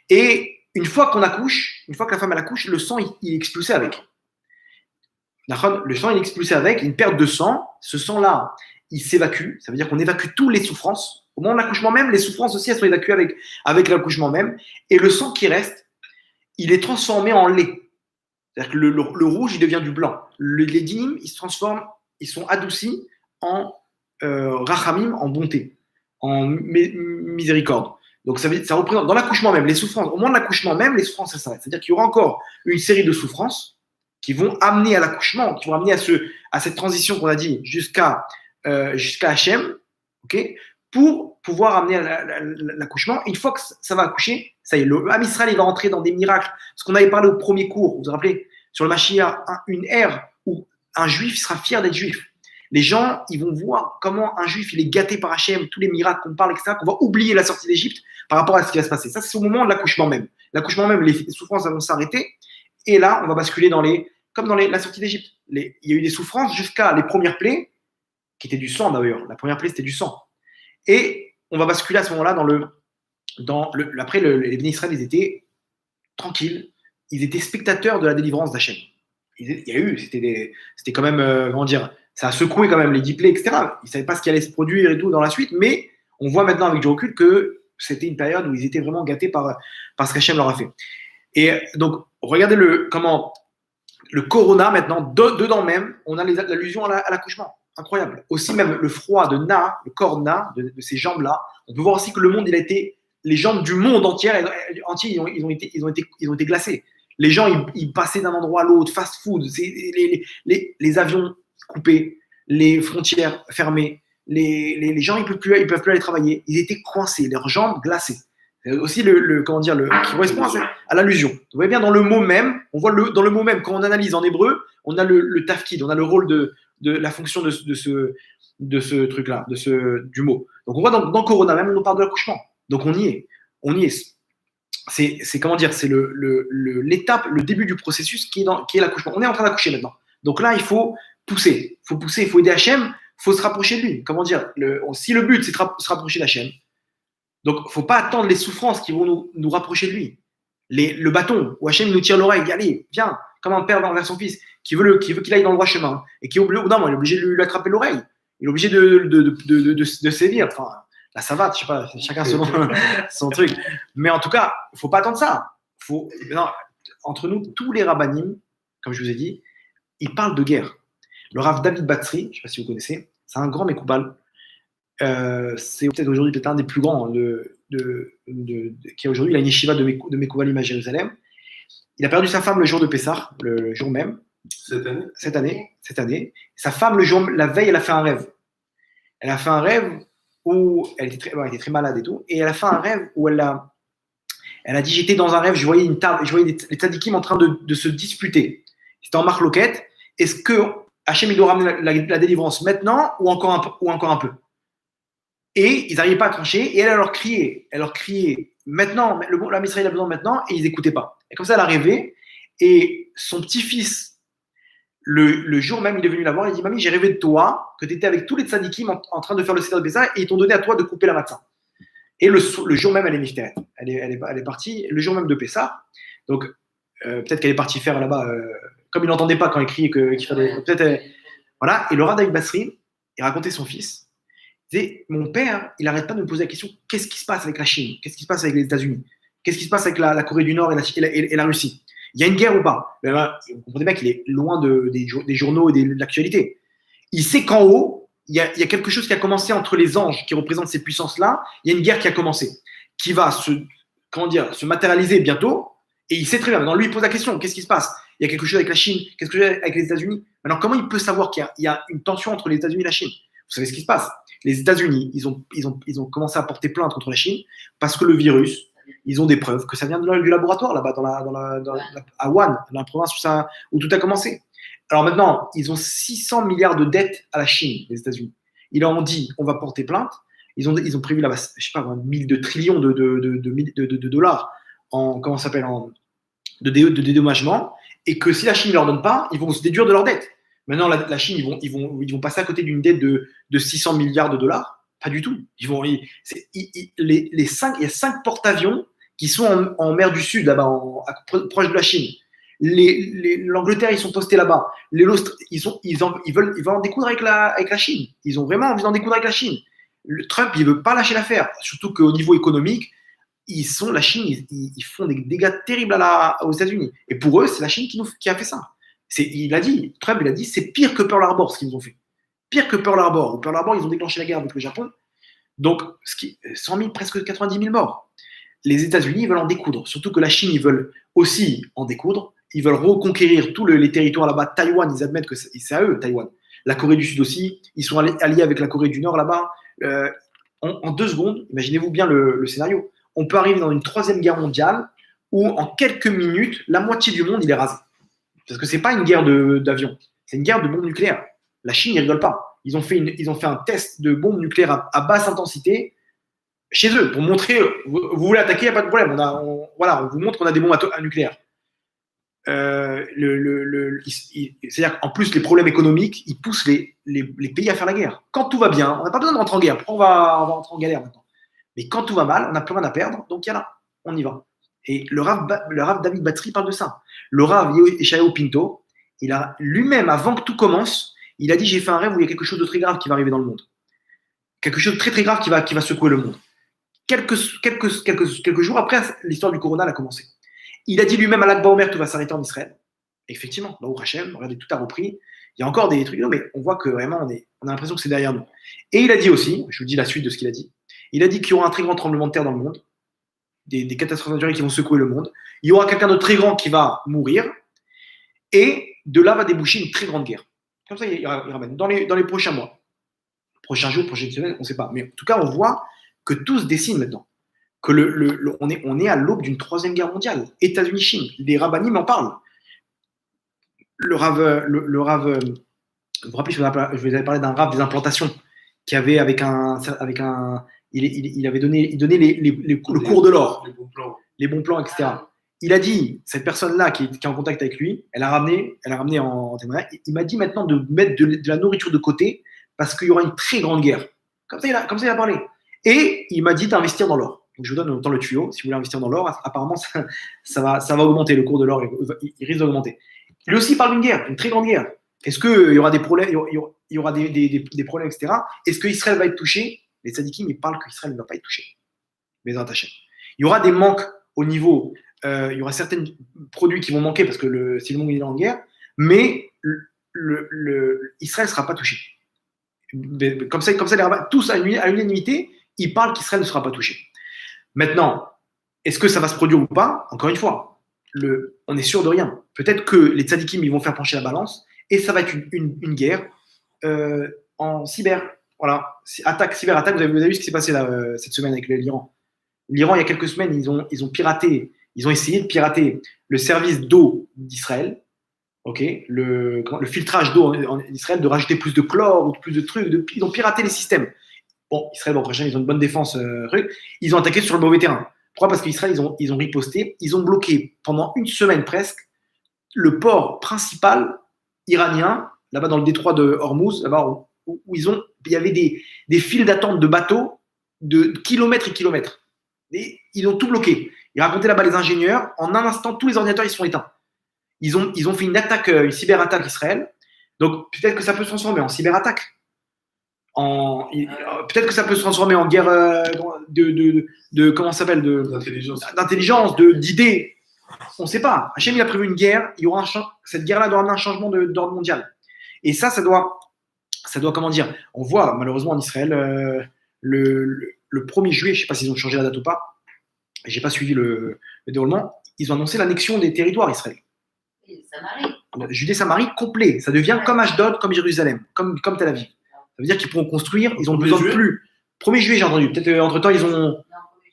Et une fois que la femme elle accouche, le sang, il est expulsé avec. Le sang, il est expulsé avec, une perte de sang. Ce sang-là, il s'évacue. Ça veut dire qu'on évacue toutes les souffrances. Au moment de l'accouchement même, les souffrances aussi, elles sont évacuées avec l'accouchement même. Et le sang qui reste, il est transformé en lait. C'est-à-dire que le rouge, il devient du blanc. Les dinim, ils se transforment, ils sont adoucis en rachamim, en bonté, en miséricorde. Donc ça représente dans l'accouchement même les souffrances. Au moment de l'accouchement même, les souffrances, ça s'arrête. C'est-à-dire qu'il y aura encore une série de souffrances qui vont amener à l'accouchement, qui vont amener à cette transition qu'on a dit jusqu'à jusqu'à Hachem, ok, pour pouvoir amener l'accouchement. Une fois que ça va accoucher, ça y est, le Am Israël il va entrer dans des miracles. Ce qu'on avait parlé au premier cours, vous vous rappelez, sur le Mashiach, une ère où un juif sera fier d'être juif. Les gens, ils vont voir comment un juif, il est gâté par Hachem, tous les miracles qu'on parle, etc., qu'on va oublier la sortie d'Égypte par rapport à ce qui va se passer. Ça, c'est au moment de l'accouchement même. L'accouchement même, les souffrances vont s'arrêter. Et là, on va basculer comme dans la sortie d'Égypte. Il y a eu des souffrances jusqu'à les premières plaies, qui étaient du sang d'ailleurs. La première plaie, c'était du sang. Et on va basculer à ce moment-là après, les bénis Israël, ils étaient tranquilles. Ils étaient spectateurs de la délivrance d'Hachem. Il y a eu, c'était quand même, comment dire, ça a secoué quand même les 10 plaies, etc. Ils ne savaient pas ce qui allait se produire et tout dans la suite, mais on voit maintenant avec du recul que c'était une période où ils étaient vraiment gâtés par ce qu'Hachem leur a fait. Et donc, regardez comment le corona, maintenant, dedans même, on a l'allusion à l'accouchement. Incroyable. Aussi, même le froid de Na, le corps de Na, de ces jambes-là, on peut voir aussi que le monde, les jambes du monde entier, ils ont été glacés. Les gens, ils passaient d'un endroit à l'autre, fast-food, les avions coupés, les frontières fermées, les gens, ils peuvent plus aller travailler. Ils étaient coincés, leurs jambes glacées. C'est aussi qui correspond à l'allusion. Vous voyez bien, dans le mot même, on voit dans le mot même, quand on analyse en hébreu, on a le tafkid, on a le rôle de la fonction de ce truc-là, du mot. Donc on voit dans Corona même, on nous parle de l'accouchement. Donc on y est. C'est comment dire, c'est l'étape, le début du processus qui est l'accouchement. On est en train d'accoucher maintenant. Donc là, il faut pousser, il faut aider Hachem, il faut se rapprocher de lui. Comment dire, si le but c'est de se rapprocher d'Hachem, donc il ne faut pas attendre les souffrances qui vont nous rapprocher de lui. Le bâton où Hachem nous tire l'oreille, allez, viens, comme un père envers son fils, qui veut qu'il aille dans le droit chemin, et qui est obligé de lui attraper l'oreille, il est obligé de sévir. Enfin, la savate, je sais pas, chacun selon son truc. Mais en tout cas, il ne faut pas attendre ça. Entre nous, tous les rabbanim, comme je vous ai dit, ils parlent de guerre. Le Rav David Batsri, je ne sais pas si vous connaissez, c'est un grand Mekoubal. C'est peut-être aujourd'hui un des plus grands qui est aujourd'hui la yeshiva de Mekoubalim à Jérusalem. Il a perdu sa femme le jour de Pessah, le jour même. Cette année. Sa femme, la veille, elle a fait un rêve. Elle a fait un rêve où elle était très malade et tout. Et elle a fait un rêve où elle a dit, j'étais dans un rêve, je voyais une table, je voyais les tzadikim en train de se disputer. C'était en marloquette. Est-ce que Hachem il doit ramener la délivrance maintenant ou encore un peu? Et ils n'arrivaient pas à trancher. Et elle leur criait maintenant, la Israël a besoin maintenant, et ils n'écoutaient pas. Et comme ça, elle a rêvé. Et son petit-fils, le jour même, il est venu la voir. Il dit, Mamie, j'ai rêvé de toi, que tu étais avec tous les tzadikim en train de faire le Seder de Pessah, et ils t'ont donné à toi de couper la matzah. Et le jour même, elle est mifteret. Elle est partie le jour même de Pessah. Donc, peut-être qu'elle est partie faire là-bas, comme il n'entendait pas quand il criait qu'il fallait. Peut-être. Voilà. Et le Rav David Batsri, il racontait son fils. Il disait, mon père, il n'arrête pas de me poser la question, qu'est-ce qui se passe avec la Chine? Qu'est-ce qui se passe avec les États-Unis? Qu'est-ce qui se passe avec la Corée du Nord et la Russie? Il y a une guerre ou pas? Vous comprenez bien qu'il est loin des journaux et de l'actualité. Il sait qu'en haut, il y a quelque chose qui a commencé entre les anges qui représentent ces puissances-là. Il y a une guerre qui a commencé, qui va se matérialiser bientôt. Et il sait très bien. Maintenant, lui, il pose la question, qu'est-ce qui se passe? Il y a quelque chose avec la Chine, qu'est-ce que j'ai avec les États-Unis? Maintenant, comment il peut savoir qu'il y a une tension entre les États-Unis et la Chine? Vous savez ce qui se passe? Les États-Unis, ils ont commencé à porter plainte contre la Chine parce que le virus, ils ont des preuves que ça vient du laboratoire là-bas à Wuhan, dans la province où tout a commencé. Alors maintenant, ils ont 600 milliards de dettes à la Chine, les États-Unis. Ils leur ont dit, on va porter plainte. Ils ont prévu là-bas, je sais pas, 1000 de trillions de dollars de dédommagement, et que si la Chine ne leur donne pas, ils vont se déduire de leurs dettes. Maintenant, la Chine, ils vont passer à côté d'une dette de 600 milliards de dollars. Pas du tout. Il y a 5 porte-avions qui sont en mer du Sud, là-bas, proche de la Chine. L'Angleterre, ils sont postés là-bas. Ils veulent en découdre avec la Chine. Ils ont vraiment envie d'en découdre avec la Chine. Trump, il ne veut pas lâcher l'affaire. Surtout qu'au niveau économique, la Chine, ils font des dégâts terribles aux États-Unis. Et pour eux, c'est la Chine qui a fait ça. Trump, il a dit, c'est pire que Pearl Harbor, ce qu'ils ont fait. Pire que Pearl Harbor. Au Pearl Harbor, ils ont déclenché la guerre avec le Japon. Donc, 100 000, presque 90 000 morts. Les États-Unis, ils veulent en découdre. Surtout que la Chine, ils veulent aussi en découdre. Ils veulent reconquérir tous les territoires là-bas. Taïwan, ils admettent que c'est à eux, Taïwan. La Corée du Sud aussi. Ils sont alliés avec la Corée du Nord là-bas. En 2 secondes, imaginez-vous bien le scénario. On peut arriver dans une troisième guerre mondiale où en quelques minutes, la moitié du monde il est rasé. Parce que c'est pas une guerre d'avion, c'est une guerre de bombes nucléaires. La Chine, ils rigolent pas. Ils ont fait un test de bombes nucléaires à basse intensité chez eux pour montrer, vous voulez attaquer, il n'y a pas de problème. On vous montre qu'on a des bombes nucléaires. C'est-à-dire qu'en plus, les problèmes économiques, ils poussent les pays à faire la guerre. Quand tout va bien, on n'a pas besoin de rentrer en guerre. Pourquoi on va rentrer en galère maintenant? Mais quand tout va mal, on n'a plus rien à perdre, donc il y a là, on y va. Et le Rav David Batri parle de ça. Le Rav Yeshayahu Pinto, il a lui-même, avant que tout commence, il a dit: j'ai fait un rêve où il y a quelque chose de très grave qui va arriver dans le monde. Quelque chose de très très grave qui va secouer le monde. Quelques jours après, l'histoire du Corona a commencé. Il a dit lui-même à l'Akba Omer, tout va s'arrêter en Israël. Et effectivement, Baruch Hashem, regardez, tout a repris. Il y a encore des trucs, mais on voit que vraiment, on a l'impression que c'est derrière nous. Et il a dit aussi, je vous dis la suite de ce qu'il a dit, il a dit qu'il y aura un très grand tremblement de terre dans le monde, des catastrophes naturelles qui vont secouer le monde. Il y aura quelqu'un de très grand qui va mourir, et de là va déboucher une très grande guerre. Comme ça, il ramène dans les prochains mois. Prochains jours, prochaines semaines, on ne sait pas. Mais en tout cas, on voit que tout se dessine maintenant. Que on est à l'aube d'une troisième guerre mondiale. États-Unis, Chine. Les rabbinim en parlent. Le Rav, vous vous rappelez, je vous avais parlé d'un Rav des implantations qui avait il donnait le cours de l'or, les bons plans, etc. Il a dit, cette personne-là qui est en contact avec lui, elle a ramené en témoignage, il m'a dit maintenant de mettre de la nourriture de côté parce qu'il y aura une très grande guerre. Comme ça, il a parlé. Et il m'a dit d'investir dans l'or. Donc, je vous donne autant le tuyau. Si vous voulez investir dans l'or, apparemment, ça va augmenter. Le cours de l'or, il risque d'augmenter. Lui aussi parle d'une guerre, une très grande guerre. Est-ce qu'il y aura des problèmes, il y aura des problèmes, etc. Est-ce qu'Israël va être touché? Les tzadikim, ils parlent qu'Israël ne va pas être touché. Mais attachés. Il y aura des manques au niveau, il y aura certains produits qui vont manquer parce que si le monde est en guerre, mais Israël ne sera pas touché. Comme ça, les rabbins, tous à l'unanimité, ils parlent qu'Israël ne sera pas touché. Maintenant, est-ce que ça va se produire ou pas? Encore une fois, on est sûr de rien. Peut-être que les tzadikim, ils vont faire pencher la balance et ça va être une guerre en cyber. Voilà, cyberattaque. Vous avez vu ce qui s'est passé là, cette semaine avec l'Iran. L'Iran, il y a quelques semaines, ils ont essayé de pirater le service d'eau d'Israël. Okay, le filtrage d'eau en Israël, de rajouter plus de chlore ou plus de trucs. Ils ont piraté les systèmes. Bon, Israël, prochain, ils ont une bonne défense. Ils ont attaqué sur le mauvais terrain. Pourquoi? Parce qu'Israël, ils ont riposté. Ils ont bloqué pendant une semaine presque le port principal iranien, là-bas dans le détroit de Hormuz, là-bas où il y avait des files d'attente de bateaux de kilomètres et kilomètres. Et ils ont tout bloqué. Ils racontaient là-bas les ingénieurs. En un instant, tous les ordinateurs ils sont éteints. Ils ont fait une cyberattaque Israël. Donc peut-être que ça peut se transformer en cyberattaque. Peut-être que ça peut se transformer en guerre comment ça s'appelle, d'intelligence, d'idées. On ne sait pas. Hachem, il a prévu une guerre. Cette guerre-là doit amener un changement d'ordre mondial. Et ça doit, comment dire, on voit malheureusement en Israël le 1er juillet, je ne sais pas s'ils ont changé la date ou pas, je n'ai pas suivi le déroulement, ils ont annoncé l'annexion des territoires Israël. Judée-Samarie complet. Ça devient comme Ashdod, comme Jérusalem, comme Tel Aviv. Ça veut dire qu'ils pourront construire, ils ont besoin de plus. 1er juillet, j'ai entendu. Peut-être entre-temps, ils ont.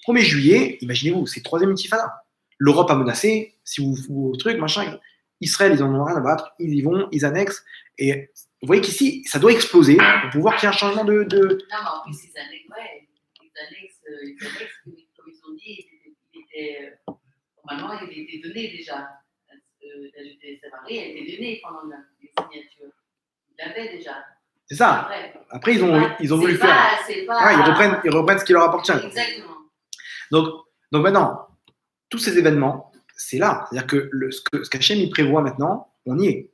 1er juillet, imaginez-vous, c'est 3e intifada. L'Europe a menacé, si vous truc, machin. Israël, ils en ont rien à battre, ils y vont, ils annexent. Et vous voyez qu'ici, ça doit exploser pour pouvoir qu'il y ait un changement de. Non, mais en plus, ils annexent, comme ils ont dit, normalement, il était donné déjà. La Judée-Samarie, elle était donnée pendant les signatures. Ils l'avaient déjà. C'est ça. Après, ils ont voulu faire. Ils reprennent ce qui leur appartient. Exactement. Donc maintenant, tous ces événements, c'est là. C'est-à-dire que ce qu'Hachem il prévoit maintenant, on y est.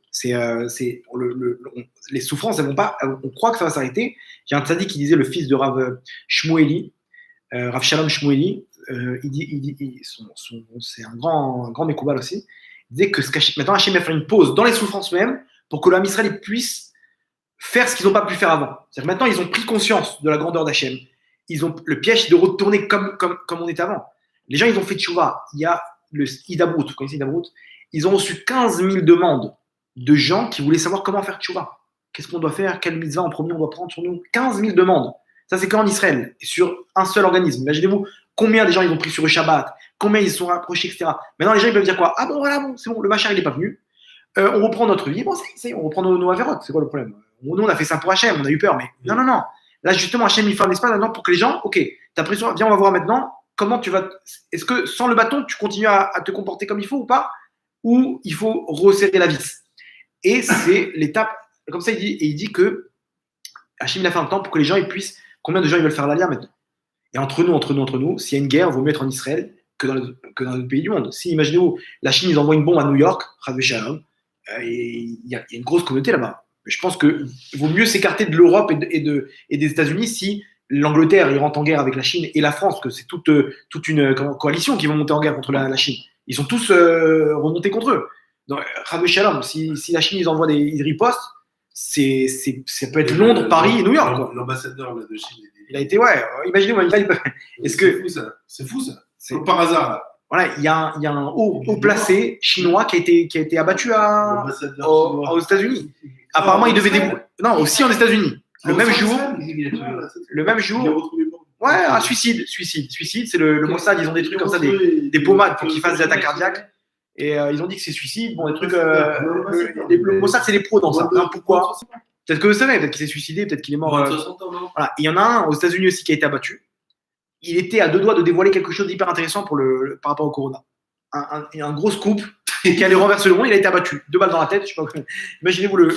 Les souffrances, elles vont pas. On croit que ça va s'arrêter. Il y a un tzaddik qui disait, le fils de Rav Shmueli, Rav Shalom Shmueli, c'est un grand Mekoubal aussi. Il disait que maintenant Hachem va faire une pause dans les souffrances même pour que l'homme Israël puisse faire ce qu'ils n'ont pas pu faire avant. C'est-à-dire maintenant, ils ont pris conscience de la grandeur d'Hachem. Ils ont le piège de retourner comme on était avant. Les gens, ils ont fait tchouva. Il y a le Hidabrut, vous connaissez Hidabrut? Ils ont reçu 15 000 demandes de gens qui voulaient savoir comment faire tchouva. qu'est-ce qu'on doit faire? Quelle mitzvah en premier on doit prendre sur nous? 15 000 demandes. Ça, c'est qu'en Israël, sur un seul organisme. Imaginez-vous combien des gens ils ont pris sur le Shabbat, combien ils se sont rapprochés, etc. Maintenant, les gens ils peuvent dire quoi? Ah bon, voilà, bon, c'est bon, le machar il n'est pas venu. On reprend notre vie. Bon, on reprend nos avérotes. C'est quoi le problème? Nous, on a fait ça pour Hachem, on a eu peur, mais non, non, non. Là, justement, Hachem, il fait un espace maintenant pour que les gens, ok, t'as pris sur, viens, on va voir maintenant comment tu vas. Est-ce que sans le bâton, tu continues à te comporter comme il faut ou pas? Ou il faut resserrer la vis? Et c'est l'étape, comme ça, il dit que Hachem, il a fait un temps pour que les gens ils puissent. Combien de gens ils veulent faire l'aliyah maintenant? Et entre nous, s'il y a une guerre, il vaut mieux être en Israël que dans le pays du monde. Si, imaginez-vous, la Chine, ils envoient une bombe à New York, Shalom, il y a une grosse communauté là-bas. Je pense qu'il vaut mieux s'écarter de l'Europe et des États-Unis si l'Angleterre il rentre en guerre avec la Chine et la France, que c'est toute une coalition qui va monter en guerre contre la Chine. Ils sont tous remontés contre eux. Donc, Shalom, si la Chine ils envoient des ripostes, ça peut être Londres, Paris et New York. Quoi. L'ambassadeur de Chine, il a été, ouais, imaginez-moi, c'est fou ça. C'est par hasard là. Voilà, il y a un haut placé chinois qui a été abattu aux États-Unis. Apparemment, il devait non, aussi aux États-Unis. Le même jour. Ouais, un suicide. C'est le Mossad, ils ont des trucs comme ça, des pommades pour qu'ils fassent des attaques cardiaques. Et ils ont dit que c'est suicide. Bon, des trucs. Le Mossad, c'est les pros dans ça. Hein, pourquoi? Peut-être que vous savez, peut-être qu'il s'est suicidé, peut-être qu'il est mort. Voilà. Il y en a un aux États-Unis aussi qui a été abattu. Il était à 2 doigts de dévoiler quelque chose d'hyper intéressant par rapport au corona. Un gros scoop qui allait renverser le monde, il a été abattu. 2 balles dans la tête, je sais pas. Imaginez-vous vous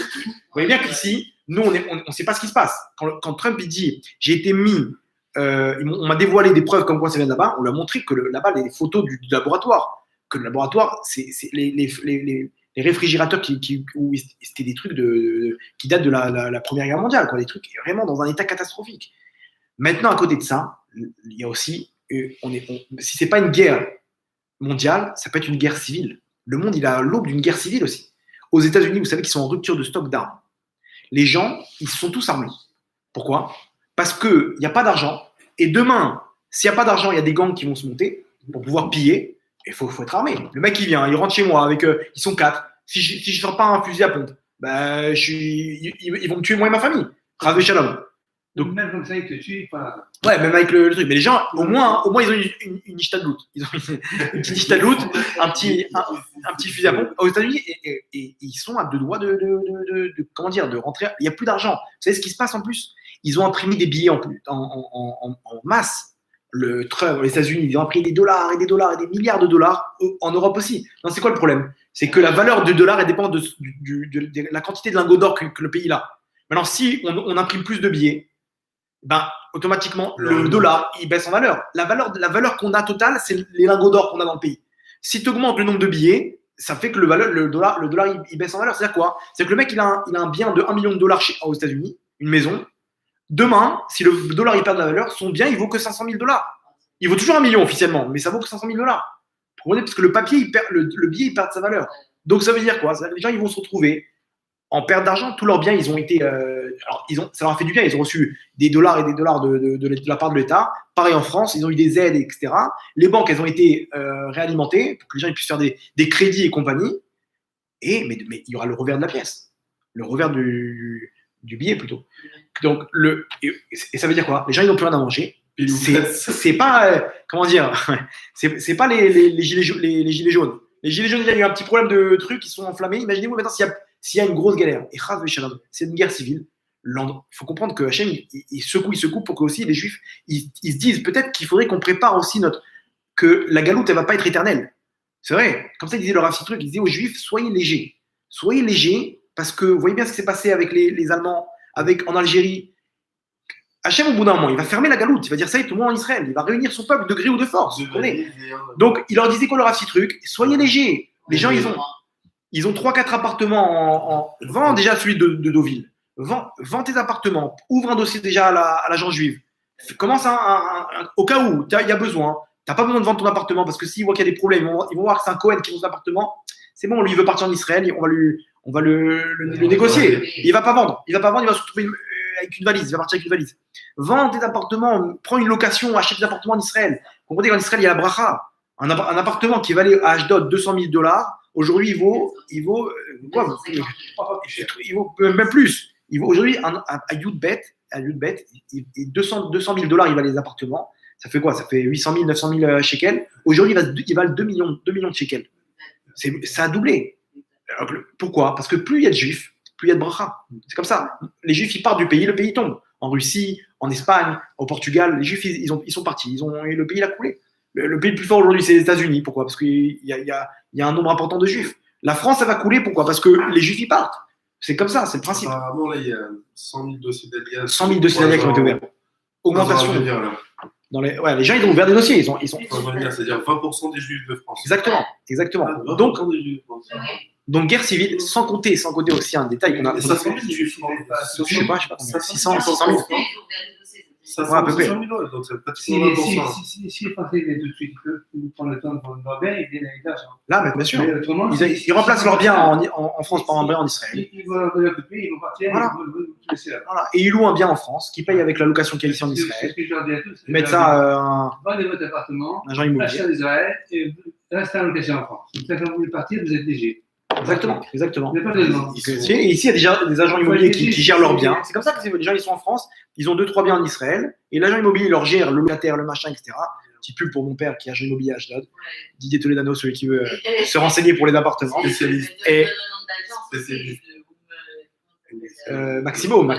voyez bien qu'ici, nous, on ne sait pas ce qui se passe. Quand Trump il dit, j'ai été mis, on m'a dévoilé des preuves comme quoi ça vient de là-bas, on lui a montré que là-bas, les photos du laboratoire, que le laboratoire, c'est les réfrigérateurs où c'était des trucs qui datent de la Première Guerre mondiale, quoi, des trucs vraiment dans un état catastrophique. Maintenant, à côté de ça, il y a aussi, si c'est pas une guerre mondiale, ça peut être une guerre civile. Le monde, il est à l'aube d'une guerre civile aussi. Aux États-Unis, vous savez qu'ils sont en rupture de stock d'armes. Les gens, ils sont tous armés. Pourquoi? Parce qu'il n'y a pas d'argent. Et demain, s'il n'y a pas d'argent, il y a des gangs qui vont se monter pour pouvoir piller. Il faut être armé. Le mec, il vient, il rentre chez moi avec, ils sont 4. Si je ne sors pas un fusil à pompe, ben, ils vont me tuer moi et ma famille. Ravé Shalom. Donc même comme ça, ils te tuent pas. Ouais, même avec le truc. Mais les gens, au moins ils ont une ishtadlout. Ils ont une petite ishtadlout, un petit fusil à pompe aux États-Unis et ils sont à 2 doigts de rentrer. Il n'y a plus d'argent. Vous savez ce qui se passe en plus? Ils ont imprimé des billets en masse. Les États-Unis, ils ont imprimé des dollars et des dollars et des milliards de dollars. En Europe aussi. Non, c'est quoi le problème? C'est que la valeur du dollar elle dépend de la quantité de lingots d'or que le pays a. Maintenant, si on imprime plus de billets, ben, automatiquement, le dollar, il baisse en valeur. La valeur qu'on a totale, c'est les lingots d'or qu'on a dans le pays. Si tu augmentes le nombre de billets, ça fait que le dollar il baisse en valeur. C'est-à-dire quoi? C'est que le mec, il a un bien de $1 million aux États-Unis, une maison. Demain, si le dollar il perd de la valeur, son bien, il vaut que $500 000. Il vaut toujours 1 million officiellement, mais ça vaut que $500 000. Parce que le papier, le billet, il perd de sa valeur. Donc, ça veut dire quoi? Ça veut dire que les gens, ils vont se retrouver en perte d'argent. Tous leurs biens, ils ont été. Ça leur a fait du bien. Ils ont reçu des dollars et des dollars de la part de l'État. Pareil en France, ils ont eu des aides, etc. Les banques, elles ont été réalimentées pour que les gens ils puissent faire des crédits et compagnie. Mais il y aura le revers de la pièce. Le revers du billet plutôt. Donc, et ça veut dire quoi? Les gens, ils n'ont plus rien à manger. C'est pas. Comment dire? C'est pas les gilets jaunes. Les gilets jaunes, il y a eu un petit problème de trucs qui sont enflammés. Imaginez-vous maintenant s'il y a une grosse galère, et c'est une guerre civile, il faut comprendre que Hachem, il secoue pour que aussi les Juifs, ils se disent peut-être qu'il faudrait qu'on prépare aussi que la galoute, elle va pas être éternelle. C'est vrai. Comme ça, il disait le Rav Sitruk, il disait aux Juifs, soyez légers. Soyez légers, parce que vous voyez bien ce qui s'est passé avec les Allemands, en Algérie. Hachem, au bout d'un moment, il va fermer la galoute. Il va dire ça y est, tout le monde en Israël. Il va réunir son peuple de gré ou de force. Donc, il leur disait quoi le Rav Sitruk? Soyez légers. Les gens, ils ont 3-4 appartements vends déjà celui de Deauville. Vends tes appartements. Ouvre un dossier déjà à l'agence juive. Commence au cas où il y a besoin. Tu n'as pas besoin de vendre ton appartement parce que s'ils voient qu'il y a des problèmes, ils vont voir que c'est un Cohen qui vend son appartement. C'est bon, lui, il veut partir en Israël. On va le négocier. Il ne va pas vendre. Il va se retrouver avec une valise. Il va partir avec une valise. Vends tes appartements. Prends une location. Achète des appartements en Israël. Comprenez qu'en Israël, il y a la bracha. Un appartement qui valait à Ashdod $200 000. Aujourd'hui, il vaut quoi? Il vaut même plus. Aujourd'hui, à Youtbet, 200 000 dollars, il va les appartements. Ça fait quoi? Ça fait 800 000, 900 000 shekels. Aujourd'hui, il valent 2 millions de shekels. Ça a doublé. Alors, pourquoi? Parce que plus il y a de juifs, plus il y a de bracha. C'est comme ça. Les juifs, ils partent du pays, le pays tombe. En Russie, en Espagne, au Portugal, les juifs, ils sont partis. Le pays a coulé. Le pays le plus fort aujourd'hui, c'est les États-Unis. Pourquoi? Parce qu'il y a un nombre important de juifs. La France, elle va couler. Pourquoi? Parce que les juifs, ils partent. C'est comme ça, c'est le principe. Apparemment, là, il y a 100 000 dossiers d'alias. 100 000 dossiers d'alias qui ont été ouverts. Augmentation. Les gens, ils ont ouvert des dossiers. C'est-à-dire 20% des juifs de France. Exactement. Donc, guerre civile, sans compter aussi un détail qu'on a. Et 500 000 juifs. Je sais pas, 600 000. À peu près. Donc, c'est pratiquement 20%. Si les Français viennent tout de suite, ils prennent le temps de prendre leur bien, ils viennent avec l'argent. Là, bien sûr. Ils remplacent leurs biens en France par un bien en Israël. Ils vont leur donner un coup de pied, ils vont partir, Voilà. ils vont laisser là. Voilà. Et ils louent un bien en France, qui paye avec la location qu'il y a ici en Israël. C'est ce que je leur dis à tous. Ils mettent ça vendez votre appartement, un agent immobilier. achetez en Israël et restez en location en France. Donc, quand vous voulez partir, vous êtes léger. Exactement. Vous n'avez pas de demande. Et ici, il y a déjà des agents immobiliers qui gèrent leurs biens. C'est comme ça que les gens, ils sont en France, ils ont 2-3 biens en Israël, et l'agent immobilier leur gère le locataire, le machin, etc. Petite pub pour mon père qui est agent immobilier à Ashdod. Didier Toledano, celui qui veut se renseigner pour les appartements. Spécialiste. Et Spécialiste. Maximum.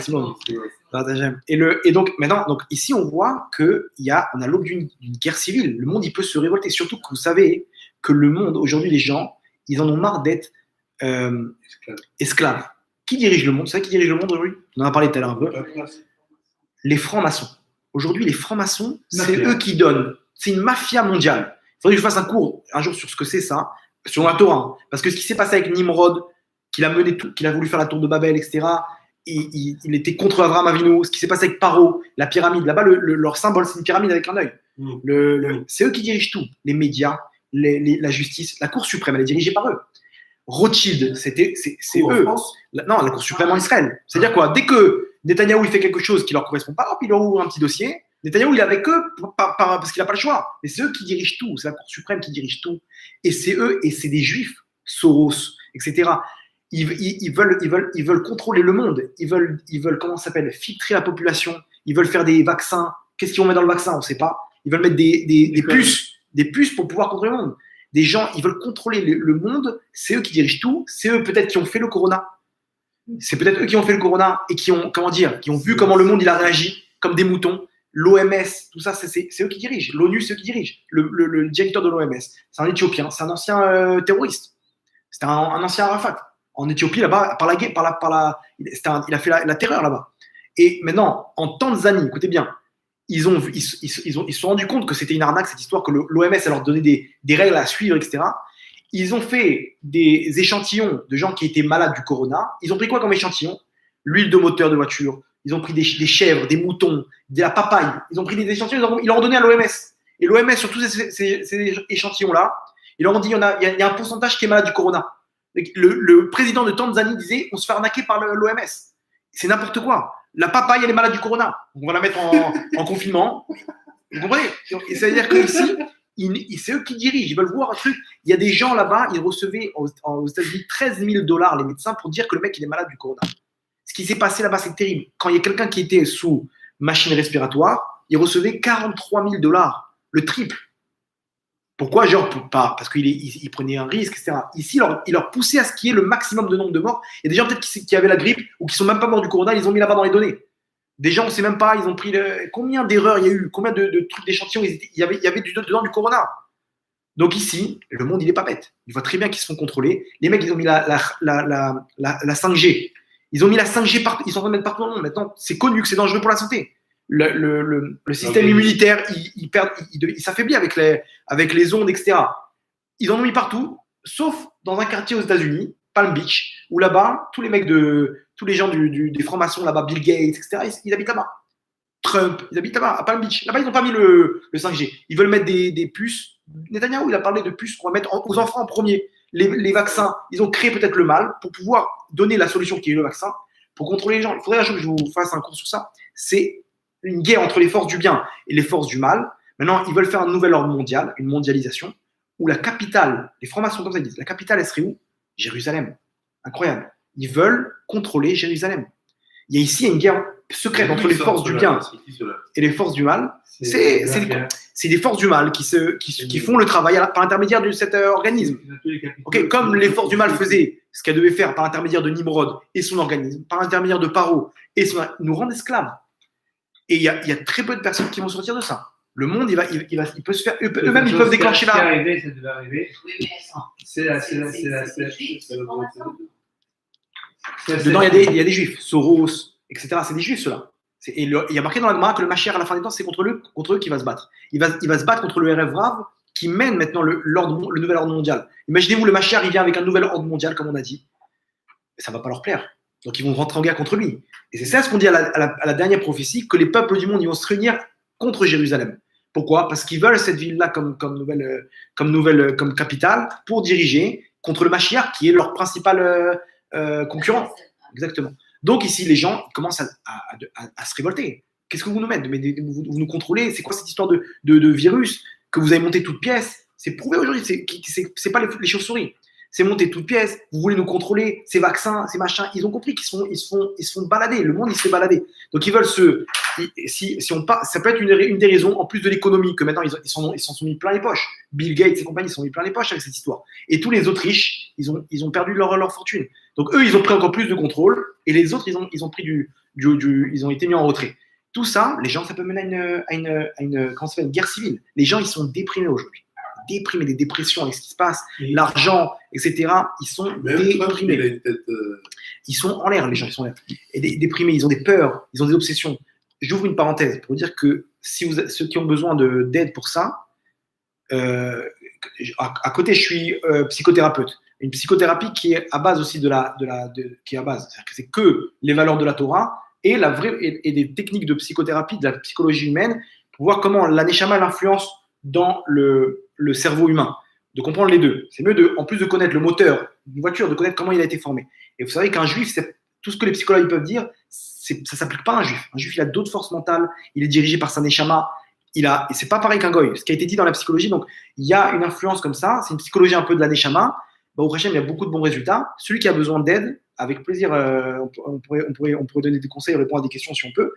Et donc maintenant, ici on voit on a l'aube d'une guerre civile. Le monde il peut se révolter. Surtout que vous savez que le monde aujourd'hui, les gens, ils en ont marre d'être esclaves. Qui dirige le monde? Vous savez qui dirige le monde aujourd'hui? On en a parlé tout à l'heure un peu. Les francs-maçons. Aujourd'hui, les francs-maçons, c'est eux qui donnent. C'est une mafia mondiale. Il faudrait que je fasse un cours un jour sur ce que c'est ça, sur la Torah. Hein. Parce que ce qui s'est passé avec Nimrod, qu'il a voulu faire la tour de Babel, etc. Il était contre Abraham Avinu. Ce qui s'est passé avec Paro, la pyramide. Là-bas, leur symbole, c'est une pyramide avec un œil. C'est eux qui dirigent tout. Les médias, la justice, la Cour suprême, elle est dirigée par eux. Rothschild, c'est eux. Non, la Cour suprême en Israël. C'est-à-dire quoi? Dès que Netanyahou il fait quelque chose qui leur correspond pas, hop, il leur ouvre un petit dossier. Netanyahou, il est avec eux parce qu'il n'a pas le choix. Mais c'est eux qui dirigent tout. C'est la Cour suprême qui dirige tout. Et c'est eux, et c'est des juifs, Soros, etc. Ils veulent contrôler le monde. Ils veulent comment ça s'appelle, filtrer la population. Ils veulent faire des vaccins. Qu'est-ce qu'ils vont mettre dans le vaccin? On ne sait pas. Ils veulent mettre des puces pour pouvoir contrôler le monde. Des gens, ils veulent contrôler le monde. C'est eux qui dirigent tout. C'est eux peut-être qui ont fait le corona. C'est peut-être eux qui ont fait le corona et qui ont vu comment le monde il a réagi comme des moutons. L'OMS, tout ça, c'est eux qui dirigent. L'ONU, c'est eux qui dirigent. Le directeur de l'OMS, c'est un Éthiopien, c'est un ancien terroriste. C'était un ancien Arafat. En Éthiopie, là-bas, il a fait la terreur là-bas. Et maintenant, en Tanzanie, écoutez bien, ils se sont rendus compte que c'était une arnaque, cette histoire, que l'OMS leur donnait des règles à suivre, etc. Ils ont fait des échantillons de gens qui étaient malades du corona. Ils ont pris quoi comme échantillon? L'huile de moteur de voiture. Ils ont pris des chèvres, des moutons, de la papaye. Ils ont pris des échantillons, ils leur ont donné à l'OMS. Et l'OMS, sur tous ces échantillons-là, ils leur ont dit il y a un pourcentage qui est malade du corona. Le président de Tanzanie disait on se fait arnaquer par l'OMS. C'est n'importe quoi. La papaye, elle est malade du corona. On va la mettre en confinement. Vous comprenez? C'est-à-dire qu'ici, c'est eux qui dirigent. Ils veulent voir un truc. Il y a des gens là-bas, ils recevaient aux États-Unis 13 000 $, les médecins, pour dire que le mec, il est malade du corona. Ce qui s'est passé là-bas, c'est terrible. Quand il y a quelqu'un qui était sous machine respiratoire, il recevait 43 000 $, le triple. Pourquoi? Parce qu'il prenait un risque, etc. Ici, il leur poussait à ce qu'il y ait le maximum de nombre de morts. Il y a des gens peut-être qui avaient la grippe ou qui ne sont même pas morts du corona, ils ont mis là-bas dans les données. Des gens, on ne sait même pas, ils ont pris combien d'erreurs il y a eu, combien de trucs d'échantillons, il y avait dedans du corona. Donc ici, le monde, il n'est pas bête. Il voit très bien qu'ils se font contrôler. Les mecs, ils ont mis la 5G. Ils ont mis la 5G partout, ils sont en train de mettre partout dans le monde. Maintenant, c'est connu que c'est dangereux pour la santé. Le système immunitaire, il s'affaiblit avec les ondes, etc. Ils en ont mis partout, sauf dans un quartier aux États-Unis, Palm Beach, où là-bas, tous les gens des francs-maçons, là-bas, Bill Gates, etc., ils habitent là-bas. Trump, ils habitent là-bas, à Palm Beach. Là-bas, ils n'ont pas mis le 5G. Ils veulent mettre des puces. Netanyahou, il a parlé de puces qu'on va mettre aux enfants en premier. Les vaccins, ils ont créé peut-être le mal pour pouvoir donner la solution qui est le vaccin, pour contrôler les gens. Il faudrait un jour que je vous fasse un cours sur ça. C'est une guerre entre les forces du bien et les forces du mal. Maintenant, ils veulent faire un nouvel ordre mondial, une mondialisation, où la capitale, les francs-maçons comme ça ils disent, la capitale, elle serait où? Jérusalem. Incroyable. Ils veulent contrôler Jérusalem. Il y a ici une guerre secrète entre les forces du bien et les forces du mal. C'est des forces du mal qui font le travail par l'intermédiaire de cet organisme. Okay, comme les forces du mal faisaient ce qu'elles devaient faire par l'intermédiaire de Nimrod et son organisme, par l'intermédiaire de Paro, nous rendent esclaves. Et il y a très peu de personnes qui vont sortir de ça. Le monde, il peut se faire. Eux-mêmes, ils peuvent déclencher la. la. Ça devait arriver. Oui, mais C'est la. Dedans, il y a des juifs, Soros, etc. C'est des juifs, ceux-là. Il y a marqué dans la Gemara que le Mashiach, à la fin des temps, c'est contre eux qu'il va se battre. Il va se battre contre le RF Rav qui mène maintenant le nouvel ordre mondial. Imaginez-vous, le Mashiach, il vient avec un nouvel ordre mondial, comme on a dit. Ça ne va pas leur plaire. Donc, ils vont rentrer en guerre contre lui. Et c'est ça ce qu'on dit à la dernière prophétie, que les peuples du monde, ils vont se réunir contre Jérusalem. Pourquoi? Parce qu'ils veulent cette ville-là comme capitale pour diriger contre le Mashiach, qui est leur principal concurrent. Exactement. Donc ici, les gens commencent à se révolter. Qu'est-ce que vous nous mettez? Vous nous contrôlez? C'est quoi cette histoire de virus que vous avez monté toute pièce? C'est prouvé aujourd'hui. C'est pas les chauves-souris. C'est monté toute pièce. Vous voulez nous contrôler? Ces vaccins, ces machins. Ils ont compris qu'ils se font balader. Le monde, il se fait balader. Donc ils veulent si on part, ça peut être une des raisons, en plus de l'économie, que maintenant ils s'en sont mis plein les poches. Bill Gates et compagnie, ils s'en sont mis plein les poches avec cette histoire. Et tous les autres riches, ils ont perdu leur fortune. Donc eux, ils ont pris encore plus de contrôle, et les autres, ils ont pris ils ont été mis en retrait. Tout ça, les gens, ça peut mener à une guerre civile. Les gens, ils sont déprimés aujourd'hui. Déprimés, des dépressions avec ce qui se passe, l'argent, etc. Ils sont déprimés. Ils sont en l'air, les gens, ils sont en l'air. Et déprimés, ils ont des peurs, ils ont des obsessions. J'ouvre une parenthèse pour dire que ceux qui ont besoin d'aide pour ça, à côté, je suis psychothérapeute. Une psychothérapie qui est à base aussi qui est à base. C'est-à-dire que c'est que les valeurs de la Torah et des techniques de psychothérapie, de la psychologie humaine, pour voir comment la Neshama l'influence dans le cerveau humain, de comprendre les deux. C'est mieux, en plus de connaître le moteur d'une voiture, de connaître comment il a été formé. Et vous savez qu'un juif, c'est tout ce que les psychologues peuvent dire, ça ne s'applique pas à un juif. Un juif, il a d'autres forces mentales, il est dirigé par sa neshama, et c'est pas pareil qu'un goy. Ce qui a été dit dans la psychologie, donc il y a une influence comme ça, c'est une psychologie un peu de la neshama. Au Hachem, il y a beaucoup de bons résultats. Celui qui a besoin d'aide, avec plaisir, on pourrait donner des conseils, répondre à des questions si on peut.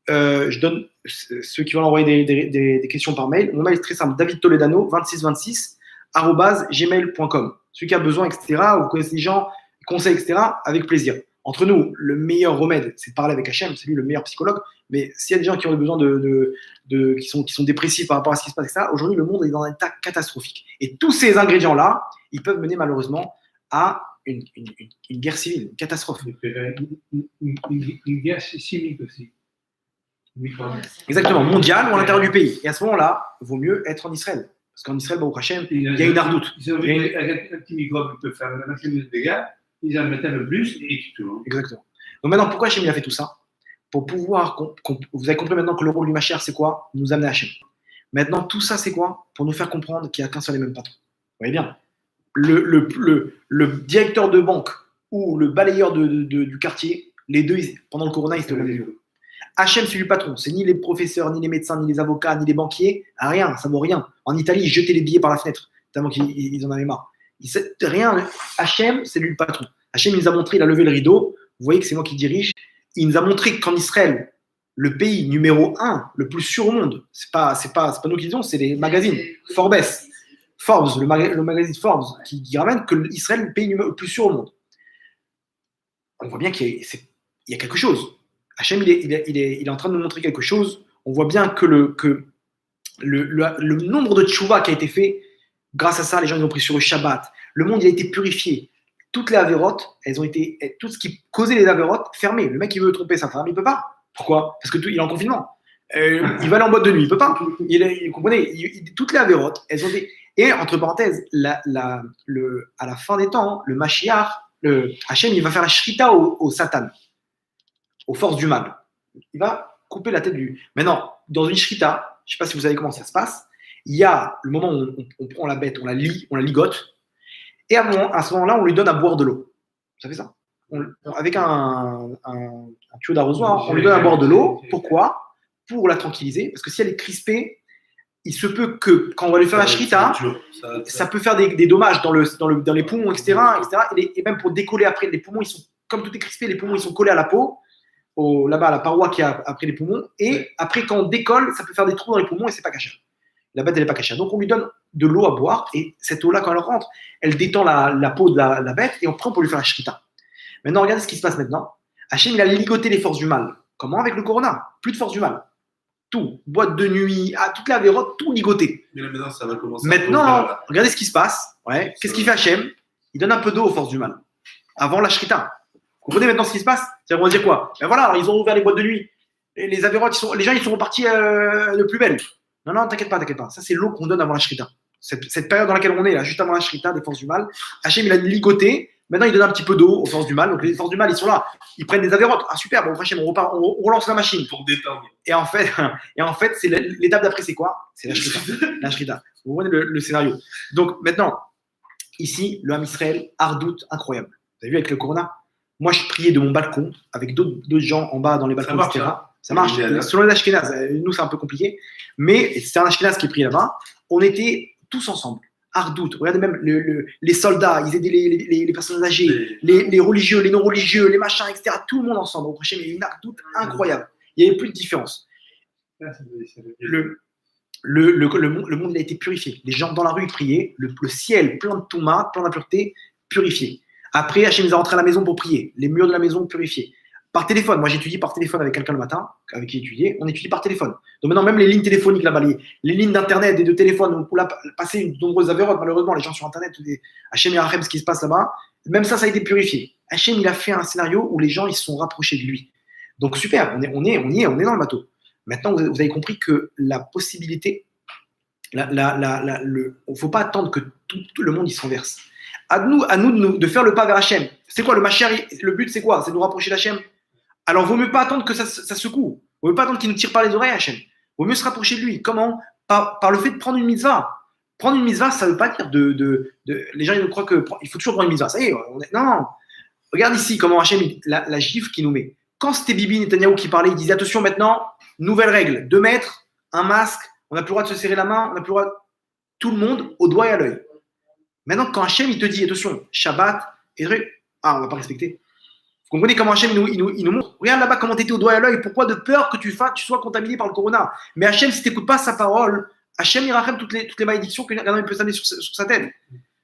Je donne ceux qui veulent envoyer des questions par mail. Mon mail est très simple, davidtoledano2626@gmail.com. Celui qui a besoin, etc., vous connaissez des gens, conseils, etc., avec plaisir. Entre nous, le meilleur remède, c'est de parler avec Hachem, c'est lui le meilleur psychologue. Mais s'il y a des gens qui ont besoin qui sont dépressifs par rapport à ce qui se passe, etc., aujourd'hui, le monde est dans un état catastrophique. Et tous ces ingrédients-là, ils peuvent mener malheureusement à une guerre civile, une catastrophe. Une guerre chimique aussi. Exactement, mondiale ou à l'intérieur du pays. Et à ce moment-là, il vaut mieux être en Israël. Parce qu'en Israël, au Hachem, il y a une ardoute. Avec un petit microbe, il peut faire un maximum de dégâts. Ils en mettent un peu plus et tu te vois. Exactement. Donc maintenant, pourquoi Hachem a fait tout ça? Pour pouvoir, vous avez compris maintenant que le rôle du Mashiach, c'est quoi? Nous amener à Hachem. Maintenant, tout ça, c'est quoi? Pour nous faire comprendre qu'il n'y a qu'un seul et même patron. Vous voyez bien, le directeur de banque ou le balayeur du quartier, les deux, pendant le corona, ils se donnaient. Hachem, c'est lui le patron. C'est ni les professeurs, ni les médecins, ni les avocats, ni les banquiers. Rien, ça vaut rien. En Italie, ils jetaient les billets par la fenêtre, tellement qu'ils en avaient marre. Rien. Hachem, c'est lui le patron. Hachem, il nous a montré, il a levé le rideau. Vous voyez que c'est moi qui dirige. Il nous a montré qu'en Israël, le pays numéro 1, le plus sûr au monde, c'est pas nous qui disons, c'est les magazines. Forbes, le magazine Forbes, qui ramène que Israël est le pays le plus sûr au monde. On voit bien qu'il y a quelque chose. Hachem, il est en train de nous montrer quelque chose. On voit bien que le nombre de tchouva qui a été fait, grâce à ça, les gens ils ont pris sur le Shabbat. Le monde il a été purifié. Toutes les avérotes, tout ce qui causait les avérotes, fermé. Le mec, il veut tromper sa femme, il peut pas. Pourquoi? Parce qu'il est en confinement. Il va aller en boîte de nuit, il peut pas. Vous comprenez? Toutes les avérotes, elles ont des. Et entre parenthèses, à la fin des temps, le Mashiach, Hachem, il va faire la shrita au Satan, aux forces du mal. Il va couper la tête du. Maintenant, dans une shrita, je ne sais pas si vous savez comment ça se passe, il y a le moment où on prend la bête, on la ligote, et à ce moment-là, on lui donne à boire de l'eau. Vous savez ça? Avec un tuyau d'arrosoir, on lui donne à boire de l'eau. Pourquoi? Pour la tranquilliser. Parce que si elle est crispée, il se peut que quand on va lui faire la shrita, ça peut faire des dommages dans les poumons, etc. Et même pour décoller après, les poumons, comme tout est crispé, les poumons ils sont collés à la peau. là-bas à la paroi qui a après les poumons. Et après, quand on décolle, ça peut faire des trous dans les poumons et c'est pas caché. La bête, elle n'est pas cachée. Donc, on lui donne de l'eau à boire et cette eau-là, quand elle rentre, elle détend la peau de la bête et on prend pour lui faire la shrita. Maintenant, regardez ce qui se passe maintenant. Hachem, il a ligoté les forces du mal. Comment? Avec le corona. Plus de forces du mal. Tout. Boîte de nuit, toute la vérote, tout ligoté. Mais là, maintenant, ça va commencer. Maintenant, regardez ce qui se passe. Ouais. Qu'est-ce qu'il fait Hachem? Il donne un peu d'eau aux forces du mal. Avant la shrita. Vous comprenez maintenant ce qui se passe? C'est-à-dire, on va dire quoi? Ben voilà, alors, ils ont ouvert les boîtes de nuit. Et les avérotes, les gens, ils sont repartis de plus belle. Non, t'inquiète pas. Ça, c'est l'eau qu'on donne avant la shrita. Cette période dans laquelle on est, là, juste avant la shrita des forces du mal, Hachem, il a ligoté. Maintenant, il donne un petit peu d'eau aux forces du mal. Donc, les forces du mal, ils sont là. Ils prennent des avérotes. Ah, super, bon, Hachem, on relance la machine. Pour détendre. Et en fait, c'est l'étape d'après, c'est quoi? C'est la shrita. La shrita. Vous voyez le scénario. Donc, maintenant, ici, le Ham Israël, Ardout, incroyable. Vous avez vu avec le Corona? Moi, je priais de mon balcon avec d'autres gens en bas dans les balcons, etc. Ça marche. Selon les Ashkénazes, nous, c'est un peu compliqué. Mais c'est un Ashkénaz qui est pris là-bas. On était tous ensemble. Ardout. Regardez même les soldats, ils aidaient les personnes âgées, les religieux, les non-religieux, les machins, etc. Tout le monde ensemble. Au prochain, il y a une Ardout incroyable. Il n'y avait plus de différence. Le monde, il a été purifié. Les gens dans la rue priaient. Le ciel plein de touma, plein d'impuretés, purifié. Après, Hachem nous a rentré à la maison pour prier. Les murs de la maison purifiés. Par téléphone. Moi, j'étudie par téléphone avec quelqu'un le matin, avec qui j'étudiais. On étudie par téléphone. Donc maintenant, même les lignes téléphoniques là-bas, les lignes d'internet et de téléphone, on a passé une nombreuse avérotes. Malheureusement, les gens sur internet, Hachem et Hachem, ce qui se passe là-bas, même ça a été purifié. Hachem, il a fait un scénario où les gens, ils se sont rapprochés de lui. Donc super, on est dans le bateau. Maintenant, vous avez compris que la possibilité, il ne faut pas attendre que tout le monde il se renverse. À nous de faire le pas vers Hachem. C'est quoi le Mashiach? Le but, c'est quoi? C'est de nous rapprocher d'Hachem. Alors, vaut mieux pas attendre que ça secoue. Vaut mieux pas attendre qu'il nous tire par les oreilles, Hachem. Vaut mieux se rapprocher de lui. Comment? Par le fait de prendre une mitzvah. Prendre une mitzvah, ça ne veut pas dire les gens ils croient qu'il faut toujours prendre une mitzvah. Ça y est, non. Regarde ici comment Hachem, la gifle qu'il nous met. Quand c'était Bibi Netanyahou qui parlait, il disait attention maintenant, nouvelle règle, 2 mètres, un masque, on n'a plus le droit de se serrer la main, on n'a plus le droit. Tout le monde au doigt et à l'œil. Maintenant, quand Hachem il te dit attention, Shabbat, et on ne va pas respecter. Vous comprenez comment Hachem il nous montre? Regarde là-bas comment tu étais au doigt et à l'œil. Pourquoi? De peur que tu sois contaminé par le corona. Mais Hachem, si tu n'écoutes pas sa parole, Hachem il rachète toutes les malédictions qu'un homme peut s'amener sur sa tête.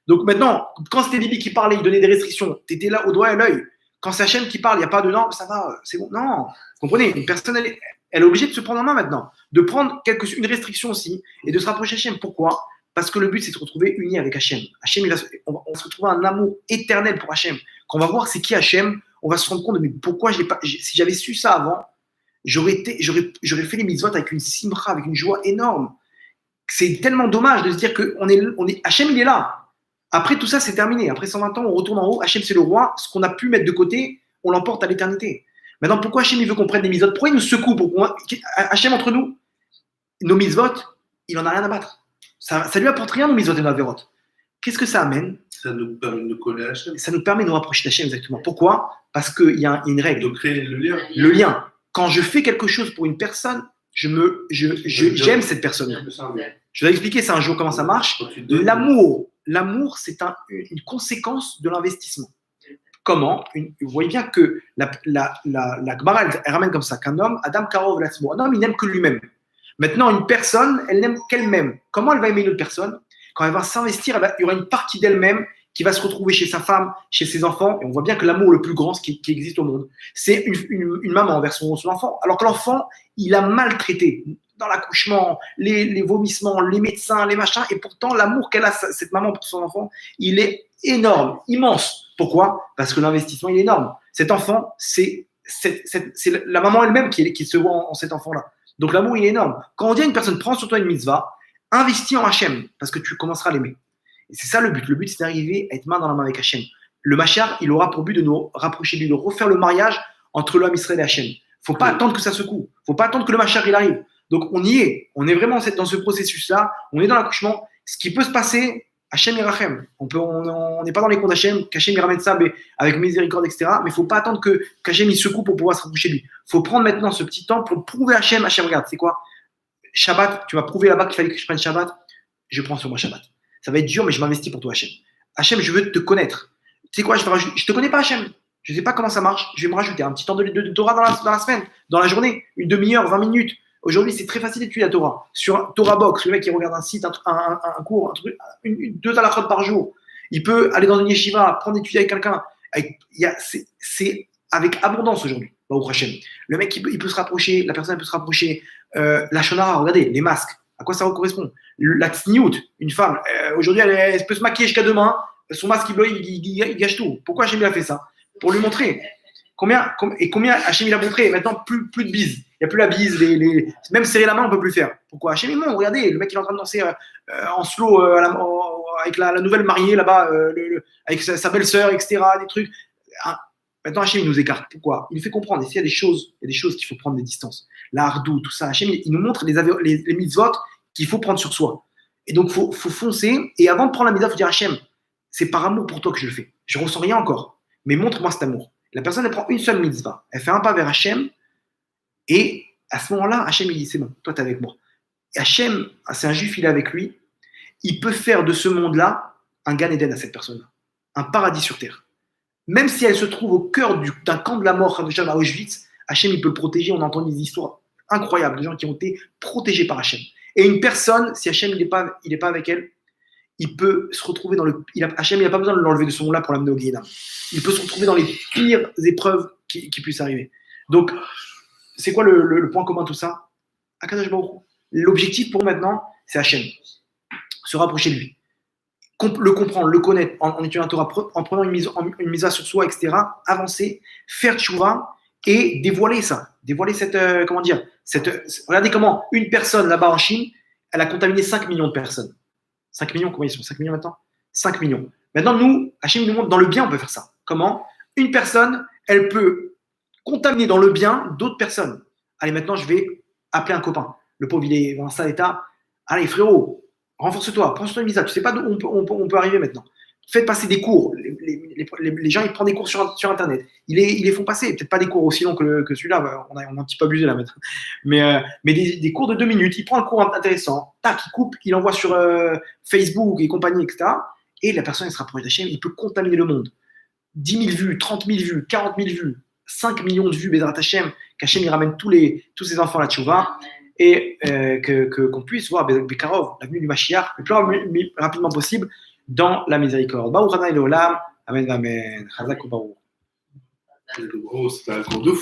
Donc maintenant, quand c'était Bibi qui parlait, il donnait des restrictions, tu étais là au doigt et à l'œil. Quand c'est Hachem qui parle, il n'y a pas de non, ça va, c'est bon. Non, vous comprenez? Une personne, elle est obligée de se prendre en main maintenant, de prendre une restriction aussi et de se rapprocher d'Hachem. Pourquoi? Parce que le but, c'est de se retrouver unis avec Hachem. Hachem, on va se retrouver un amour éternel pour Hachem. Quand on va voir c'est qui Hachem, on va se rendre compte de mais pourquoi si j'avais su ça avant, j'aurais fait les mitzvot avec une simra, avec une joie énorme. C'est tellement dommage de se dire que Hachem, il est là. Après tout ça, c'est terminé. Après 120 ans, on retourne en haut. Hachem, c'est le roi. Ce qu'on a pu mettre de côté, on l'emporte à l'éternité. Maintenant, pourquoi Hachem, il veut qu'on prenne des mitzvot? Pourquoi il nous secoue? Hachem, entre nous, nos mitzvot, il n'en a rien à battre. Ça lui apporte rien, nos mitzvot et nos avérotes. Qu'est-ce que ça amène? Ça nous permet de coller à Hachem. Ça nous permet de nous rapprocher d'Hachem, exactement. Pourquoi? Parce qu'il y a une règle. De créer le lien. Le lien. Quand je fais quelque chose pour une personne, j'aime cette personne. Je vais expliquer ça un jour comment ça marche. L'amour, c'est une conséquence de l'investissement. Comment? Vous voyez bien que la Gemara, elle ramène comme ça qu'un homme, Adam Karov Latzmo, un homme, il n'aime que lui-même. Maintenant, une personne, elle n'aime qu'elle-même. Comment elle va aimer une autre personne? Quand elle va s'investir, il y aura une partie d'elle-même qui va se retrouver chez sa femme, chez ses enfants. Et on voit bien que l'amour le plus grand qui existe au monde, c'est une maman envers son enfant. Alors que l'enfant, il a maltraité dans l'accouchement, les vomissements, les médecins, les machins. Et pourtant, l'amour qu'elle a, cette maman pour son enfant, il est énorme, immense. Pourquoi? Parce que l'investissement, il est énorme. Cet enfant, c'est la maman elle-même qui se voit en cet enfant-là. Donc l'amour, il est énorme. Quand on dit à une personne, prends sur toi une mitzvah, investis en Hachem, parce que tu commenceras à l'aimer. Et c'est ça le but. Le but, c'est d'arriver à être main dans la main avec Hachem. Le Mashiach, il aura pour but de nous rapprocher de lui, de refaire le mariage entre l'homme Israël et Hachem. Il ne faut pas attendre que ça secoue. Il ne faut pas attendre que le Mashiach il arrive. Donc on y est. On est vraiment dans ce processus-là. On est dans l'accouchement. Ce qui peut se passer, Hachem et Rachem. On n'est pas dans les comptes d'Hachem, qu'Hachem il ramène ça avec miséricorde, etc. Mais il ne faut pas attendre qu'Hachem il secoue pour pouvoir se rapprocher de lui. Il faut prendre maintenant ce petit temps pour prouver à Hachem. Hachem, regarde, c'est quoi? Shabbat, tu m'as prouvé là-bas qu'il fallait que je prenne Shabbat. Je prends sur moi Shabbat. Ça va être dur, mais je m'investis pour toi, Hachem. Hachem, je veux te connaître. Tu sais quoi, je te connais pas, Hachem. Je ne sais pas comment ça marche. Je vais me rajouter un petit temps de Torah dans la semaine, dans la journée, une demi-heure, 20 minutes. Aujourd'hui, c'est très facile d'étudier la Torah. Sur Torah Box, le mec qui regarde un site, un cours, un truc, deux halachot par jour. Il peut aller dans une yeshiva, prendre d'étudier avec quelqu'un. C'est avec abondance aujourd'hui. Baruch Hashem. Le mec, il peut se rapprocher, la personne peut se rapprocher. La shonara, regardez, les masques, à quoi ça correspond? La tsniout, une femme, aujourd'hui, elle peut se maquiller jusqu'à demain. Son masque, il gâche tout. Pourquoi Hachem a fait ça? Pour lui montrer. Combien Hachem a montré? Maintenant, plus de bise. Il n'y a plus la bise. Même serrer la main, on ne peut plus faire. Pourquoi Hachem est bon? Regardez, le mec, il est en train de danser en slow avec la nouvelle mariée là-bas, avec sa belle-sœur, etc. Des trucs. Maintenant, Hachem, il nous écarte. Pourquoi? Il nous fait comprendre. Ici, il y a des choses qu'il faut prendre des distances. La hardou, tout ça. Hachem, il nous montre les mitzvot qu'il faut prendre sur soi. Et donc, il faut foncer. Et avant de prendre la mitzvah, il faut dire Hachem, c'est par amour pour toi que je le fais. Je ne ressens rien encore. Mais montre-moi cet amour. La personne, elle prend une seule mitzvah. Elle fait un pas vers Hachem. Et à ce moment-là, Hachem, il dit, c'est bon, toi, tu es avec moi. Et Hachem, c'est un juif, il est avec lui. Il peut faire de ce monde-là un Gan Eden à cette personne-là. Un paradis sur terre. Même si elle se trouve au cœur d'un camp de la mort, à Auschwitz, Hachem, il peut le protéger. On entend des histoires incroyables de gens qui ont été protégés par Hachem. Et une personne, si Hachem, il n'est pas avec elle, il peut se retrouver dans le. Hachem, il n'a pas besoin de l'enlever de ce monde-là pour l'amener au Guéhénam. Il peut se retrouver dans les pires épreuves qui puissent arriver. Donc, c'est quoi le point commun de tout ça? Akadosh Baruch Hu. L'objectif pour maintenant, c'est Hachem. Se rapprocher de lui. Le comprendre, le connaître, en étudiant la Torah, en prenant une mise sur soi, etc. Avancer, faire tchouva et dévoiler ça. Dévoiler regardez comment une personne là-bas en Chine, elle a contaminé 5 millions de personnes. 5 millions, comment ils sont? 5 millions maintenant? 5 millions. Maintenant, nous, Hachem nous montre, dans le bien, on peut faire ça. Comment? Une personne, elle peut contaminer dans le bien d'autres personnes. Allez, maintenant, je vais appeler un copain. Le pauvre, il est dans un sale état. Allez, frérot, renforce-toi, prends-toi une visa. Tu ne sais pas d'où on peut arriver maintenant. Faites passer des cours. Les gens, ils prennent des cours sur Internet. Ils les font passer. Peut-être pas des cours aussi longs que celui-là. On a un petit peu abusé là maintenant. Mais des cours de 2 minutes. Il prend un cours intéressant. Tac, il coupe, il envoie sur Facebook et compagnie, etc. Et la personne, elle se rapproche d'Hachem. Il peut contaminer le monde. 10 000 vues, 30 000 vues, 40 000 vues, 5 millions de vues, Bezrat Hachem. Qu'Hachem, il ramène tous ces enfants à la tchouva. Et qu'on puisse voir Bekarov, la venue du Mashiach, le plus rapidement possible dans la miséricorde. Baruch Adonai Leolam. Amen, amen. Chazak ou Baruch. C'était un cours de